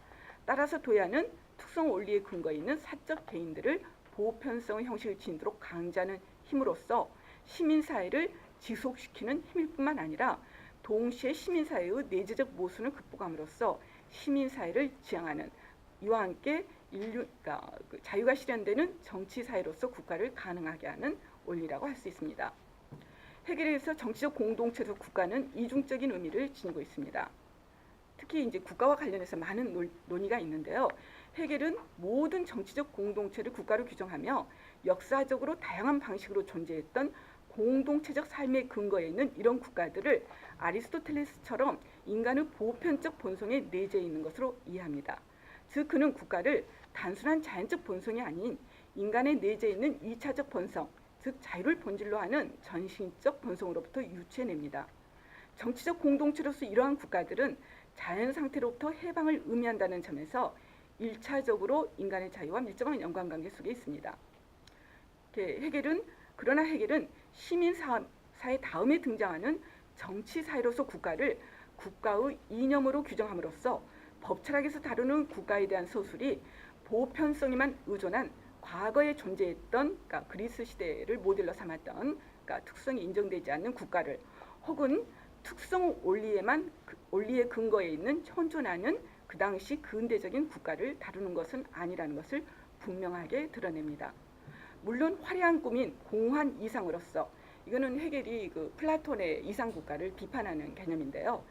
따라서 도야는 특성 원리에 근거해 있는 사적 개인들을 보편성의 형식을 지니도록 강제하는 힘으로써 시민사회를 지속시키는 힘일 뿐만 아니라 동시에 시민사회의 내재적 모순을 극복함으로써 시민사회를 지향하는, 이와 함께 자유가 실현되는 정치사회로서 국가를 가능하게 하는 원리라고 할 수 있습니다. 헤겔에서 정치적 공동체에서 국가는 이중적인 의미를 지니고 있습니다. 특히 이제 국가와 관련해서 많은 논의가 있는데요. 헤겔은 모든 정치적 공동체를 국가로 규정하며 역사적으로 다양한 방식으로 존재했던 공동체적 삶의 근거에 있는 이런 국가들을 아리스토텔레스처럼 인간의 보편적 본성에 내재해 있는 것으로 이해합니다. 즉 그는 국가를 단순한 자연적 본성이 아닌 인간의 내재해 있는 2차적 본성, 즉 자유를 본질로 하는 전신적 본성으로부터 유추해냅니다. 정치적 공동체로서 이러한 국가들은 자연 상태로부터 해방을 의미한다는 점에서 1차적으로 인간의 자유와 밀접한 연관관계 속에 있습니다. 그러나 헤겔은 시민사회 다음에 등장하는 정치사회로서 국가를 국가의 이념으로 규정함으로써 법철학에서 다루는 국가에 대한 서술이 보편성에만 의존한 과거에 존재했던, 그리스 시대를 모델로 삼았던 특성이 인정되지 않는 국가를, 혹은 특성 원리에 근거해 있는 현존하는 그 당시 근대적인 국가를 다루는 것은 아니라는 것을 분명하게 드러냅니다. 물론 화려한 꿈인 공환 이상으로서, 이거는 헤겔이 플라톤의 이상 국가를 비판하는 개념인데요.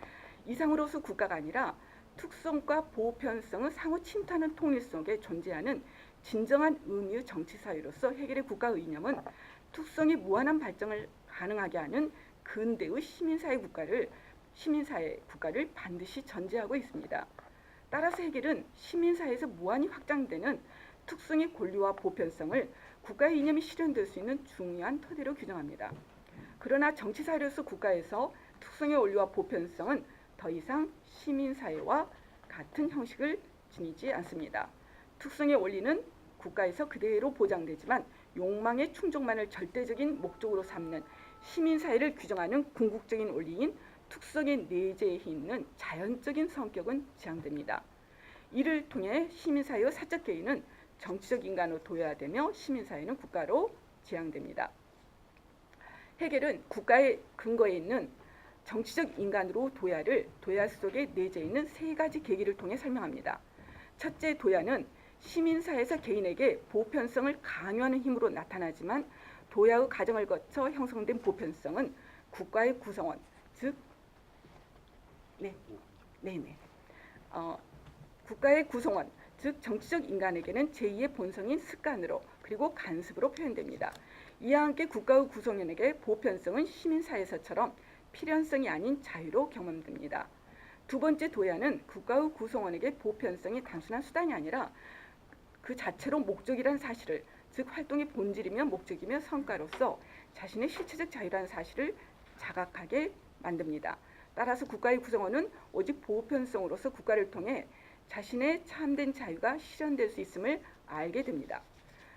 이상으로서 국가가 아니라 특성과 보편성을 상호 침투하는 통일 속에 존재하는 진정한 의미의 정치사회로서 헤겔의 국가의 이념은 특성이 무한한 발전을 가능하게 하는 근대의 시민사회 국가를 반드시 전제하고 있습니다. 따라서 헤겔은 시민사회에서 무한히 확장되는 특성의 권리와 보편성을 국가의 이념이 실현될 수 있는 중요한 토대로 규정합니다. 그러나 정치사회로서 국가에서 특성의 원리와 보편성은 더 이상 시민사회와 같은 형식을 지니지 않습니다. 특성의 원리는 국가에서 그대로 보장되지만 욕망의 충족만을 절대적인 목적으로 삼는 시민사회를 규정하는 궁극적인 원리인 특성의 내재해 있는 자연적인 성격은 지향됩니다. 이를 통해 시민사회의 사적 개인은 정치적 인간으로 도야되며 시민사회는 국가로 지향됩니다. 헤겔은 국가의 근거에 있는 정치적 인간으로 도야를 도야 속에 내재 있는 세 가지 계기를 통해 설명합니다. 첫째, 도야는 시민사회에서 개인에게 보편성을 강요하는 힘으로 나타나지만 도야의 과정을 거쳐 형성된 보편성은 국가의 구성원, 즉 국가의 구성원, 즉 정치적 인간에게는 제2의 본성인 습관으로 그리고 간섭으로 표현됩니다. 이와 함께 국가의 구성원에게 보편성은 시민사회에서처럼 필연성이 아닌 자유로 경험됩니다. 두 번째, 도야는 국가의 구성원에게 보편성이 단순한 수단이 아니라 그 자체로 목적이라는 사실을, 즉 활동의 본질이며 목적이며 성과로서 자신의 실체적 자유라는 사실을 자각하게 만듭니다. 따라서 국가의 구성원은 오직 보편성으로서 국가를 통해 자신의 참된 자유가 실현될 수 있음을 알게 됩니다.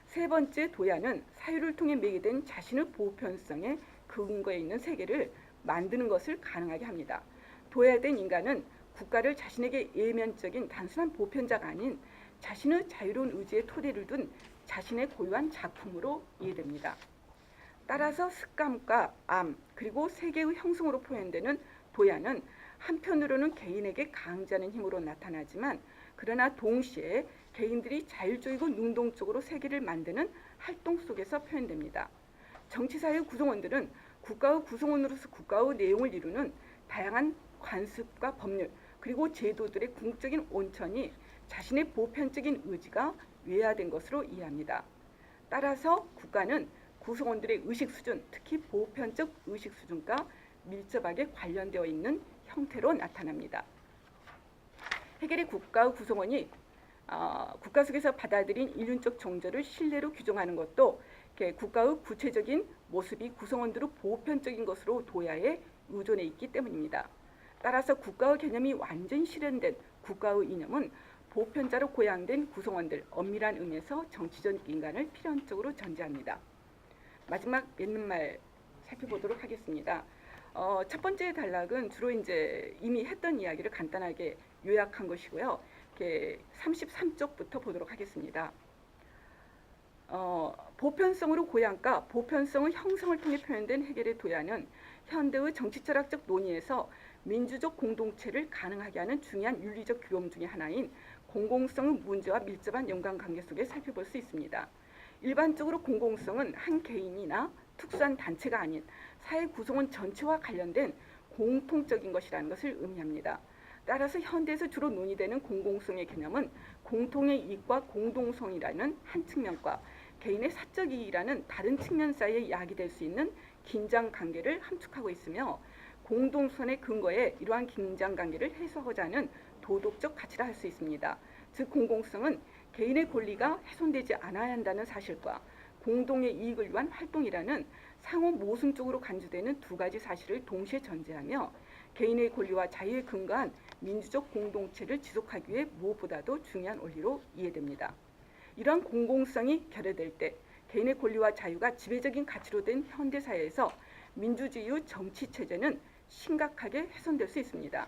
세 번째, 도야는 사유를 통해 매개된 자신의 보편성의 근거에 있는 세계를 만드는 것을 가능하게 합니다. 도야된 인간은 국가를 자신에게 예면적인 단순한 보편자가 아닌 자신의 자유로운 의지의 토대를 둔 자신의 고유한 작품으로 이해됩니다. 따라서 습감과 암 그리고 세계의 형성으로 표현되는 도야는 한편으로는 개인에게 강제하는 힘으로 나타나지만 그러나 동시에 개인들이 자율적이고 능동적으로 세계를 만드는 활동 속에서 표현됩니다. 정치사회의 구성원들은 국가의 구성원으로서 국가의 내용을 이루는 다양한 관습과 법률 그리고 제도들의 궁극적인 온천이 자신의 보편적인 의지가 외화된 것으로 이해합니다. 따라서 국가는 구성원들의 의식 수준, 특히 보편적 의식 수준과 밀접하게 관련되어 있는 형태로 나타납니다. 헤겔의 국가의 구성원이 국가 속에서 받아들인 인륜적 정조를 신뢰로 규정하는 것도 국가의 구체적인 모습이 구성원들의 보편적인 것으로 도야에 의존해 있기 때문입니다. 따라서 국가의 개념이 완전히 실현된 국가의 이념은 보편자로 고양된 구성원들, 엄밀한 의미에서 정치적 인간을 필연적으로 전제합니다. 마지막 맺는 말 살펴보도록 하겠습니다. 첫 번째 단락은 주로 이제 이미 했던 이야기를 간단하게 요약한 것이고요. 33쪽부터 보도록 하겠습니다. 보편성으로 고양과 보편성의 형성을 통해 표현된 헤겔의 도야는 현대의 정치철학적 논의에서 민주적 공동체를 가능하게 하는 중요한 윤리적 규범 중의 하나인 공공성의 문제와 밀접한 연관관계 속에 살펴볼 수 있습니다. 일반적으로 공공성은 한 개인이나 특수한 단체가 아닌 사회 구성원 전체와 관련된 공통적인 것이라는 것을 의미합니다. 따라서 현대에서 주로 논의되는 공공성의 개념은 공통의 이익과 공동성이라는 한 측면과 개인의 사적 이익이라는 다른 측면 사이에 야기될 수 있는 긴장관계를 함축하고 있으며 공동선의 근거에 이러한 긴장관계를 해소하고자 하는 도덕적 가치라 할 수 있습니다. 즉 공공성은 개인의 권리가 훼손되지 않아야 한다는 사실과 공동의 이익을 위한 활동이라는 상호 모순적으로 간주되는 두 가지 사실을 동시에 전제하며 개인의 권리와 자유에 근거한 민주적 공동체를 지속하기 위해 무엇보다도 중요한 원리로 이해됩니다. 이러한 공공성이 결여될 때 개인의 권리와 자유가 지배적인 가치로 된 현대사회에서 민주주의의 정치체제는 심각하게 훼손될 수 있습니다.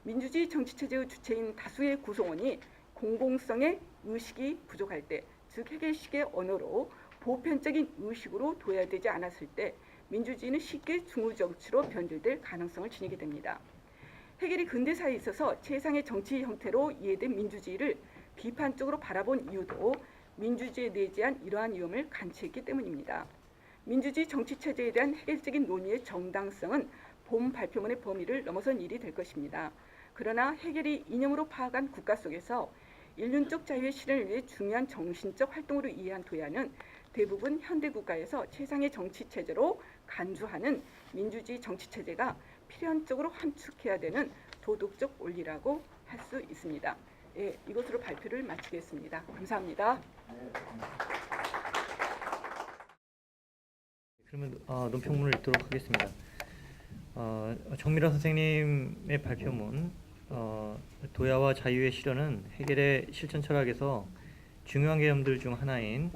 민주주의 정치체제의 주체인 다수의 구성원이 공공성의 의식이 부족할 때, 즉 헤겔식의 언어로 보편적인 의식으로 도야되지 않았을 때 민주주의는 쉽게 중의정치로 변질될 가능성을 지니게 됩니다. 헤겔이 근대사회에 있어서 최상의 정치 형태로 이해된 민주주의를 비판적으로 바라본 이유도 민주주의에 내재한 이러한 위험을 간취했기 때문입니다. 민주주의 정치체제에 대한 헤겔적인 논의의 정당성은 본 발표문의 범위를 넘어선 일이 될 것입니다. 그러나 헤겔이 이념으로 파악한 국가 속에서 인륜적 자유의 실현을 위해 중요한 정신적 활동으로 이해한 도야는 대부분 현대 국가에서 최상의 정치체제로 간주하는 민주주의 정치체제가 필연적으로 함축해야 되는 도덕적 원리라고 할 수 있습니다. 예, 이것으로 발표를 마치겠습니다. 감사합니다. 그러면 논평문을 읽도록 하겠습니다. 정미라 선생님의 발표문 도야와 자유의 실현은 헤겔의 실천 철학에서 중요한 개념들 중 하나인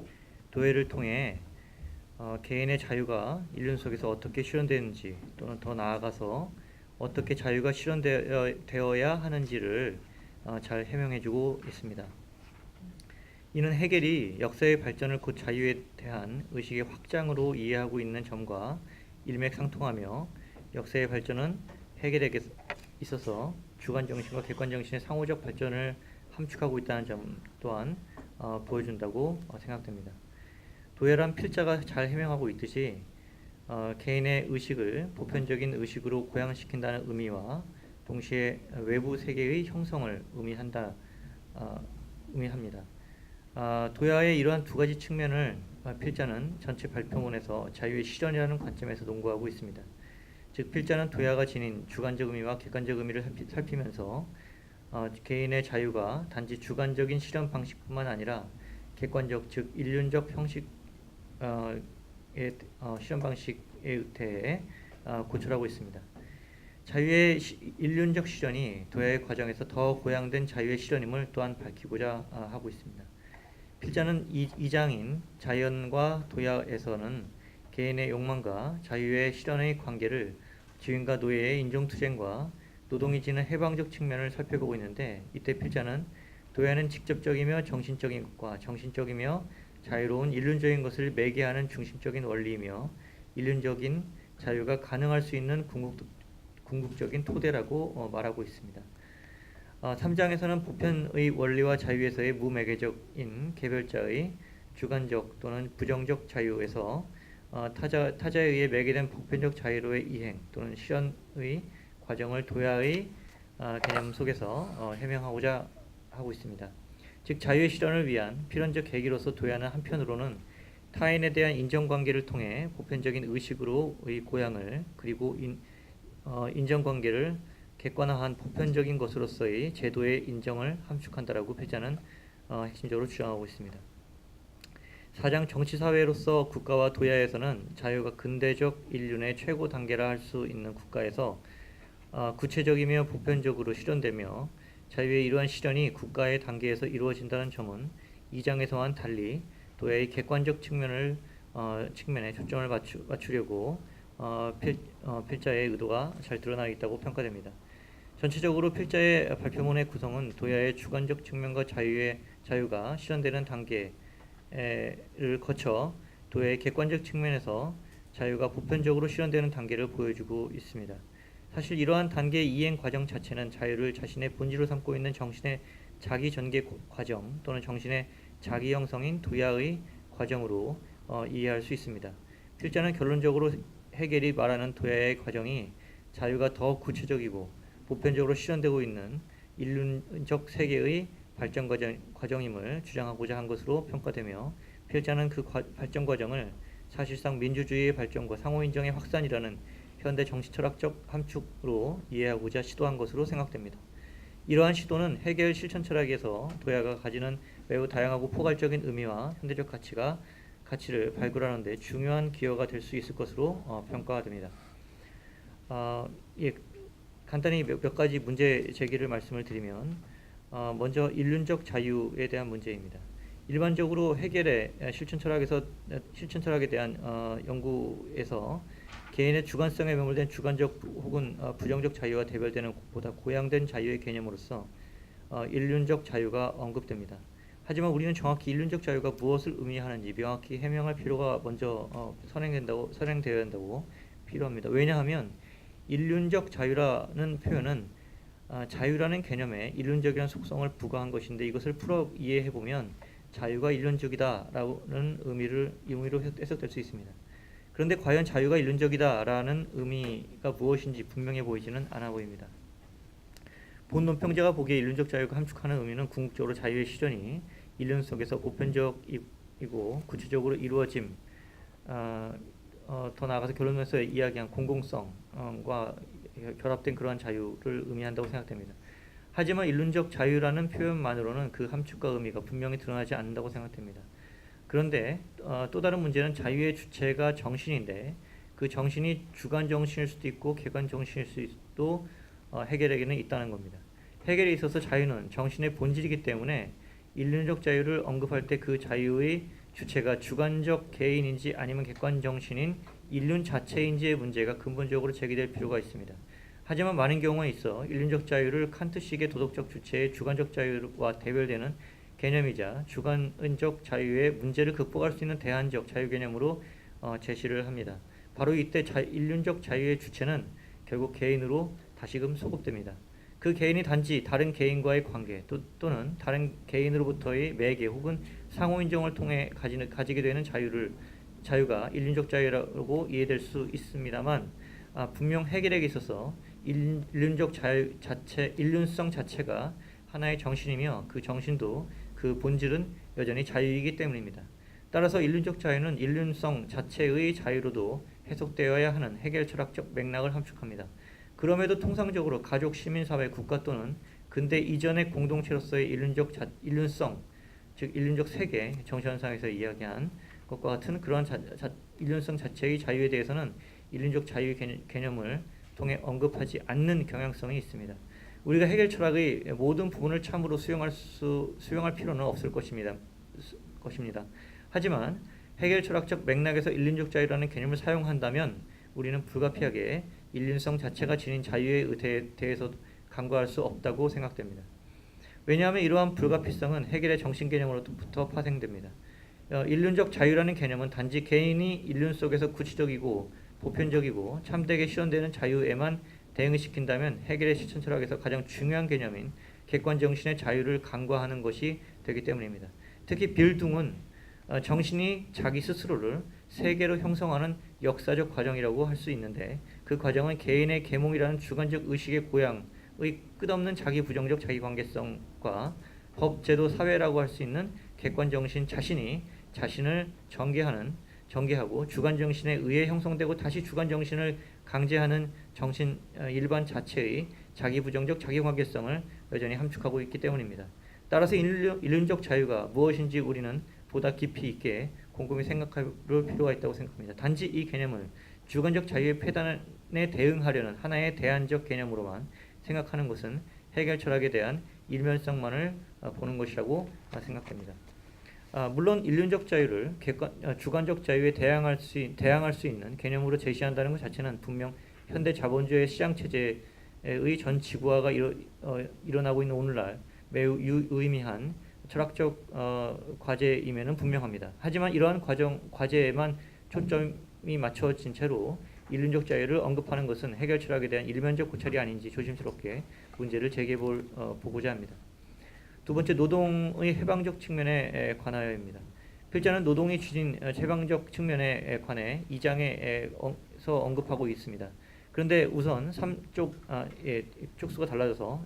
도야를 통해 개인의 자유가 인륜 속에서 어떻게 실현되는지 또는 더 나아가서 어떻게 자유가 실현되어야 하는지를 잘 해명해주고 있습니다. 이는 해겔이 역사의 발전을 곧 자유에 대한 의식의 확장으로 이해하고 있는 점과 일맥상통하며 역사의 발전은 해겔에게 있어서 주관 정신과 객관 정신의 상호적 발전을 함축하고 있다는 점 또한 보여준다고 생각됩니다. 도야란 필자가 잘 해명하고 있듯이 개인의 의식을 보편적인 의식으로 고양시킨다는 의미와 동시에 외부 세계의 형성을 의미합니다. 도야의 이러한 두 가지 측면을 필자는 전체 발표문에서 자유의 실현이라는 관점에서 논구하고 있습니다. 즉 필자는 도야가 지닌 주관적 의미와 객관적 의미를 살피면서 개인의 자유가 단지 주관적인 실현 방식뿐만 아니라 객관적 즉 일륜적 형식의 실현 방식에 대해 고찰하고 있습니다. 자유의 일륜적 실현이 도야의 과정에서 더 고양된 자유의 실현임을 또한 밝히고자 하고 있습니다. 필자는 2장인 자연과 도야에서는 개인의 욕망과 자유의 실현의 관계를 주인과 노예의 인종투쟁과 노동이 지는 해방적 측면을 살펴보고 있는데, 이때 필자는 도야는 직접적이며 정신적인 것과 정신적이며 자유로운 일륜적인 것을 매개하는 중심적인 원리이며 일륜적인 자유가 가능할 수 있는 궁극적인 토대라고 말하고 있습니다. 3장에서는 보편의 원리와 자유에서의 무매개적인 개별자의 주관적 또는 부정적 자유에서 타자에 의해 매개된 보편적 자유로의 이행 또는 실현의 과정을 도야의 개념 속에서 해명하고자 하고 있습니다. 즉 자유의 실현을 위한 필연적 계기로서 도야는 한편으로는 타인에 대한 인정관계를 통해 보편적인 의식으로의 고양을 그리고 인정관계를 객관화한 보편적인 것으로서의 제도의 인정을 함축한다라고 필자는 핵심적으로 주장하고 있습니다. 4장 정치사회로서 국가와 도야에서는 자유가 근대적 인륜의 최고 단계라 할 수 있는 국가에서 구체적이며 보편적으로 실현되며 자유의 이러한 실현이 국가의 단계에서 이루어진다는 점은 2장에서와는 달리 도야의 객관적 측면에 초점을 맞추려고 필자의 의도가 잘 드러나 있다고 평가됩니다. 전체적으로 필자의 발표문의 구성은 도야의 주관적 측면과 자유가 실현되는 단계를 거쳐 도야의 객관적 측면에서 자유가 보편적으로 실현되는 단계를 보여주고 있습니다. 사실 이러한 단계 이행 과정 자체는 자유를 자신의 본질로 삼고 있는 정신의 자기 전개 과정 또는 정신의 자기 형성인 도야의 과정으로 이해할 수 있습니다. 필자는 결론적으로 해겔이 말하는 도야의 과정이 자유가 더 구체적이고 보편적으로 실현되고 있는 인륜적 세계의 발전 과정임을 주장하고자 한 것으로 평가되며, 필자는 그 발전 과정을 사실상 민주주의의 발전과 상호인정의 확산이라는 현대 정치철학적 함축으로 이해하고자 시도한 것으로 생각됩니다. 이러한 시도는 해겔 실천철학에서 도야가 가지는 매우 다양하고 포괄적인 의미와 현대적 가치를 발굴하는 데 중요한 기여가 될 수 있을 것으로 평가가 됩니다. 간단히 몇 가지 문제 제기를 말씀을 드리면, 먼저 인륜적 자유에 대한 문제입니다. 일반적으로 해겔의 실천철학에 대한 연구에서 개인의 주관성에 매몰된 주관적 혹은 부정적 자유와 대별되는 보다 고양된 자유의 개념으로서 인륜적 자유가 언급됩니다. 하지만 우리는 정확히 인륜적 자유가 무엇을 의미하는지 명확히 해명할 필요가 먼저 선행되어야 한다고 필요합니다. 왜냐하면 인륜적 자유라는 표현은 자유라는 개념에 인륜적이라는 속성을 부과한 것인데, 이것을 풀어 이해해보면 자유가 인륜적이다라는 의미로 해석될 수 있습니다. 그런데 과연 자유가 인륜적이다라는 의미가 무엇인지 분명해 보이지는 않아 보입니다. 본 논평자가 보기에 인륜적 자유가 함축하는 의미는 궁극적으로 자유의 실현이 인륜 속에서 보편적이고 구체적으로 이루어짐, 더 나아가서 결론에서 이야기한 공공성과 결합된 그러한 자유를 의미한다고 생각됩니다. 하지만 인륜적 자유라는 표현만으로는 그 함축과 의미가 분명히 드러나지 않는다고 생각됩니다. 그런데 또 다른 문제는 자유의 주체가 정신인데, 그 정신이 주관 정신일 수도 있고 객관 정신일 수도 해겔에게는 있다는 겁니다. 해겔에 있어서 자유는 정신의 본질이기 때문에 인륜적 자유를 언급할 때 그 자유의 주체가 주관적 개인인지 아니면 객관 정신인 인륜 자체인지의 문제가 근본적으로 제기될 필요가 있습니다. 하지만 많은 경우에 있어 인륜적 자유를 칸트식의 도덕적 주체의 주관적 자유와 대별되는 개념이자 주관적 자유의 문제를 극복할 수 있는 대안적 자유 개념으로 제시를 합니다. 바로 이때 인륜적 자유의 주체는 결국 개인으로 다시금 소급됩니다. 그 개인이 단지 다른 개인과의 관계 또는 다른 개인으로부터의 매개 혹은 상호 인정을 통해 가지게 되는 자유가 인륜적 자유라고 이해될 수 있습니다만, 분명 해결에게 있어서 인륜적 자유 인륜성 자체가 하나의 정신이며 그 정신도 그 본질은 여전히 자유이기 때문입니다. 따라서 인륜적 자유는 인륜성 자체의 자유로도 해석되어야 하는 해결 철학적 맥락을 함축합니다. 그럼에도 통상적으로 가족, 시민사회, 국가 또는 근대 이전의 공동체로서의 인륜성, 즉 인륜적 세계, 정신현상에서 이야기한 것과 같은 그러한 인륜성 자체의 자유에 대해서는 인륜적 자유 개념을 통해 언급하지 않는 경향성이 있습니다. 우리가 해결 철학의 모든 부분을 참으로 수용할 필요는 없을 것입니다. 하지만 해결 철학적 맥락에서 인륜적 자유라는 개념을 사용한다면 우리는 불가피하게 인륜성 자체가 지닌 자유에 대해서 간과할 수 없다고 생각됩니다. 왜냐하면 이러한 불가피성은 해결의 정신 개념으로부터 파생됩니다. 인륜적 자유라는 개념은 단지 개인이 인륜 속에서 구체적이고 보편적이고 참되게 실현되는 자유에만 대응을 시킨다면 해결의 실천 철학에서 가장 중요한 개념인 객관 정신의 자유를 간과하는 것이 되기 때문입니다. 특히 빌둥은 정신이 자기 스스로를 세계로 형성하는 역사적 과정이라고 할 수 있는데, 그 과정은 개인의 계몽이라는 주관적 의식의 고양의 끝없는 자기 부정적 자기관계성과 법, 제도, 사회라고 할 수 있는 객관 정신 자신이 자신을 전개하고 주관 정신에 의해 형성되고 다시 주관 정신을 강제하는 정신 일반 자체의 자기 부정적 자기관계성을 여전히 함축하고 있기 때문입니다. 따라서 인륜적 자유가 무엇인지 우리는 보다 깊이 있게 곰곰이 생각할 필요가 있다고 생각합니다. 단지 이 개념을 주관적 자유의 폐단에 대응하려는 하나의 대안적 개념으로만 생각하는 것은 해결 철학에 대한 일면성만을 보는 것이라고 생각됩니다. 물론 인륜적 자유를 주관적 자유에 대항할 수 있는 개념으로 제시한다는 것 자체는 분명 현대 자본주의 시장 체제의 전 지구화가 일어나고 있는 오늘날 매우 유의미한 철학적 과제임에는 분명합니다. 하지만 이러한 과제에만 초점이 맞춰진 채로 인륜적 자유를 언급하는 것은 해결 철학에 대한 일면적 고찰이 아닌지 조심스럽게 문제를 보고자 합니다. 두 번째, 노동의 해방적 측면에 관하여입니다. 필자는 노동이 주진 해방적 측면에 관해 2장에서 언급하고 있습니다. 그런데 우선 쪽수가 달라져서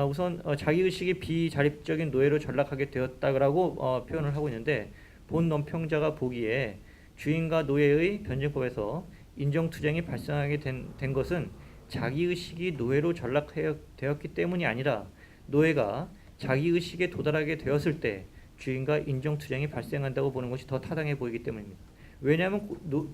우선 자기의식이 비자립적인 노예로 전락하게 되었다라고 표현을 하고 있는데, 본 논평자가 보기에 주인과 노예의 변증법에서 인정투쟁이 발생하게 된 것은 자기의식이 노예로 전락되었기 때문이 아니라 노예가 자기의식에 도달하게 되었을 때 주인과 인정투쟁이 발생한다고 보는 것이 더 타당해 보이기 때문입니다. 왜냐하면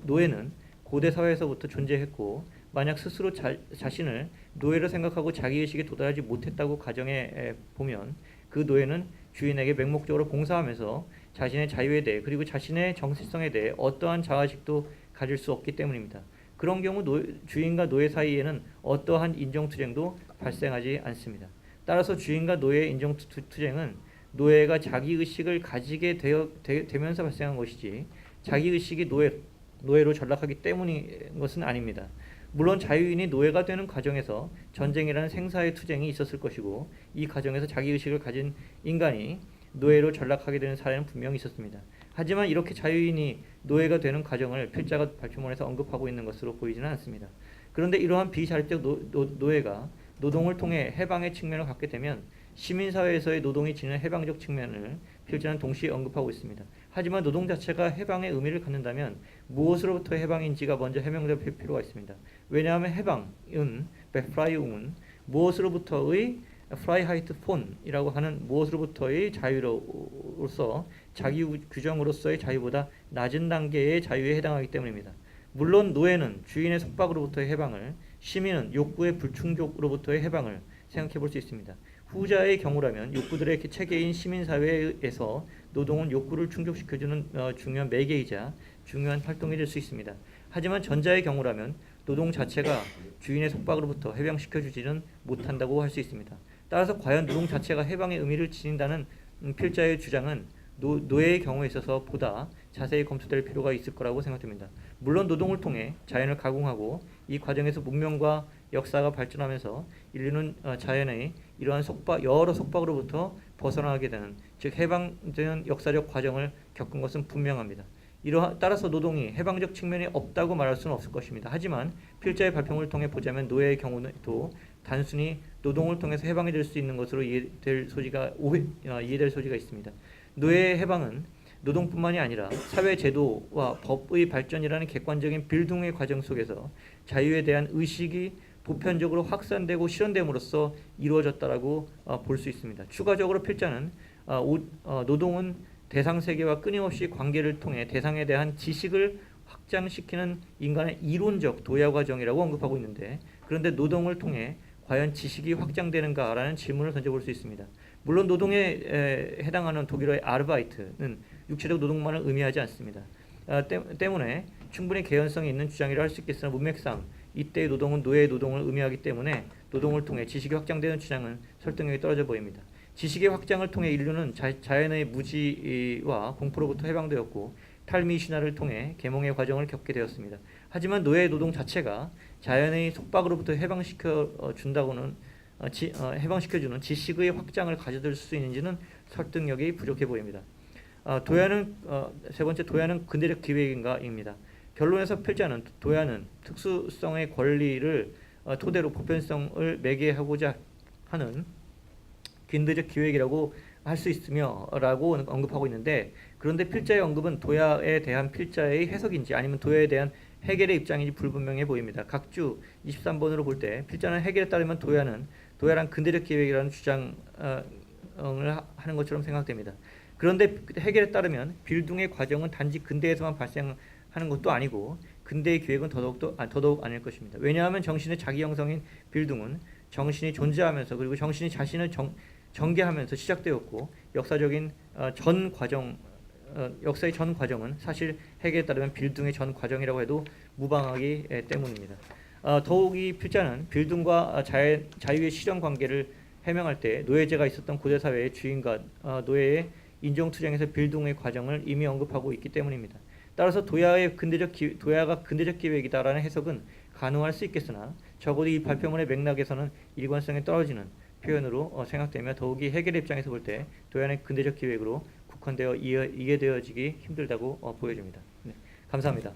노예는 고대 사회에서부터 존재했고, 만약 스스로 자신을 노예로 생각하고 자기의식에 도달하지 못했다고 가정해 보면 그 노예는 주인에게 맹목적으로 봉사하면서 자신의 자유에 대해 그리고 자신의 정체성에 대해 어떠한 자아식도 가질 수 없기 때문입니다. 그런 경우 주인과 노예 사이에는 어떠한 인정투쟁도 발생하지 않습니다. 따라서 주인과 노예의 인정투쟁은 노예가 자기의식을 가지게 되면서 발생한 것이지 자기의식이 노예로 전락하기 때문인 것은 아닙니다. 물론 자유인이 노예가 되는 과정에서 전쟁이라는 생사의 투쟁이 있었을 것이고, 이 과정에서 자기의식을 가진 인간이 노예로 전락하게 되는 사례는 분명히 있었습니다. 하지만 이렇게 자유인이 노예가 되는 과정을 필자가 발표문에서 언급하고 있는 것으로 보이지는 않습니다. 그런데 이러한 비자립적 노예가 노동을 통해 해방의 측면을 갖게 되면 시민사회에서의 노동이 지닌 해방적 측면을 필자는 동시에 언급하고 있습니다. 하지만 노동 자체가 해방의 의미를 갖는다면 무엇으로부터 해방인지가 먼저 해명될 필요가 있습니다. 왜냐하면 해방은 베프라이움은 무엇으로부터의 프라이하이트 폰이라고 하는 무엇으로부터의 자유로서 자기 규정으로서의 자유보다 낮은 단계의 자유에 해당하기 때문입니다. 물론 노예는 주인의 속박으로부터의 해방을, 시민은 욕구의 불충족으로부터의 해방을 생각해 볼 수 있습니다. 후자의 경우라면 욕구들의 체계인 시민사회에서 노동은 욕구를 충족시켜주는 중요한 매개이자 중요한 활동이 될 수 있습니다. 하지만 전자의 경우라면 노동 자체가 주인의 속박으로부터 해방시켜주지는 못한다고 할 수 있습니다. 따라서 과연 노동 자체가 해방의 의미를 지닌다는 필자의 주장은 노예의 경우에 있어서 보다 자세히 검토될 필요가 있을 거라고 생각됩니다. 물론 노동을 통해 자연을 가공하고 이 과정에서 문명과 역사가 발전하면서 인류는 자연의 이러한 여러 속박으로부터 벗어나게 되는, 즉 해방되는 역사적 과정을 겪은 것은 분명합니다. 따라서 노동이 해방적 측면이 없다고 말할 수는 없을 것입니다. 하지만 필자의 발표를 통해 보자면 노예의 경우도 단순히 노동을 통해서 해방이 될 수 있는 것으로 이해될 소지가 있습니다. 노예의 해방은 노동뿐만이 아니라 사회 제도와 법의 발전이라는 객관적인 빌딩의 과정 속에서 자유에 대한 의식이 보편적으로 확산되고 실현됨으로써 이루어졌다라고 볼 수 있습니다. 추가적으로 필자는 노동은 대상 세계와 끊임없이 관계를 통해 대상에 대한 지식을 확장시키는 인간의 이론적 도야 과정이라고 언급하고 있는데, 그런데 노동을 통해 과연 지식이 확장되는가라는 질문을 던져볼 수 있습니다. 물론 노동에 해당하는 독일어의 아르바이트는 육체적 노동만을 의미하지 않습니다. 때문에 충분히 개연성이 있는 주장이라 할 수 있겠으나 문맥상 이때의 노동은 노예의 노동을 의미하기 때문에 노동을 통해 지식이 확장되는 주장은 설득력이 떨어져 보입니다. 지식의 확장을 통해 인류는 자연의 무지와 공포로부터 해방되었고 탈미 신화를 통해 계몽의 과정을 겪게 되었습니다. 하지만 노예의 노동 자체가 자연의 속박으로부터 해방시켜주는 지식의 확장을 가져들 수 있는지는 설득력이 부족해 보입니다. 세 번째, 도야는 근대적 기획인가입니다. 결론에서 필자는 도야는 특수성의 권리를 토대로 보편성을 매개하고자 하는 근대적 기획이라고 할 수 있으며라고 언급하고 있는데, 그런데 필자의 언급은 도야에 대한 필자의 해석인지 아니면 도야에 대한 해겔의 입장인지 불분명해 보입니다. 각주 23번으로 볼 때 필자는 해겔에 따르면 도야란 근대적 기획이라는 주장을 하는 것처럼 생각됩니다. 그런데 해겔에 따르면 빌둥의 과정은 단지 근대에서만 발생하는 것도 아니고 근대의 기획은 더더욱 아닐 것입니다. 왜냐하면 정신의 자기 형성인 빌둥은 정신이 존재하면서 그리고 정신이 자신을 전개하면서 시작되었고 역사의 전 과정은 사실 해겔에 따르면 빌둥의 전 과정이라고 해도 무방하기 때문입니다. 더욱이 필자는 빌둥과 자유의 실현 관계를 해명할 때 노예제가 있었던 고대 사회의 주인과 노예의 인종투쟁에서 빌둥의 과정을 이미 언급하고 있기 때문입니다. 따라서 도야가 근대적 기획이다라는 해석은 가능할 수 있겠으나 적어도 이 발표문의 맥락에서는 일관성이 떨어지는 표현으로 생각되며 더욱이 해겔의 입장에서 볼 때 도야는 근대적 기획으로 국한되어 이해되어지기 힘들다고 보여집니다. 네, 감사합니다.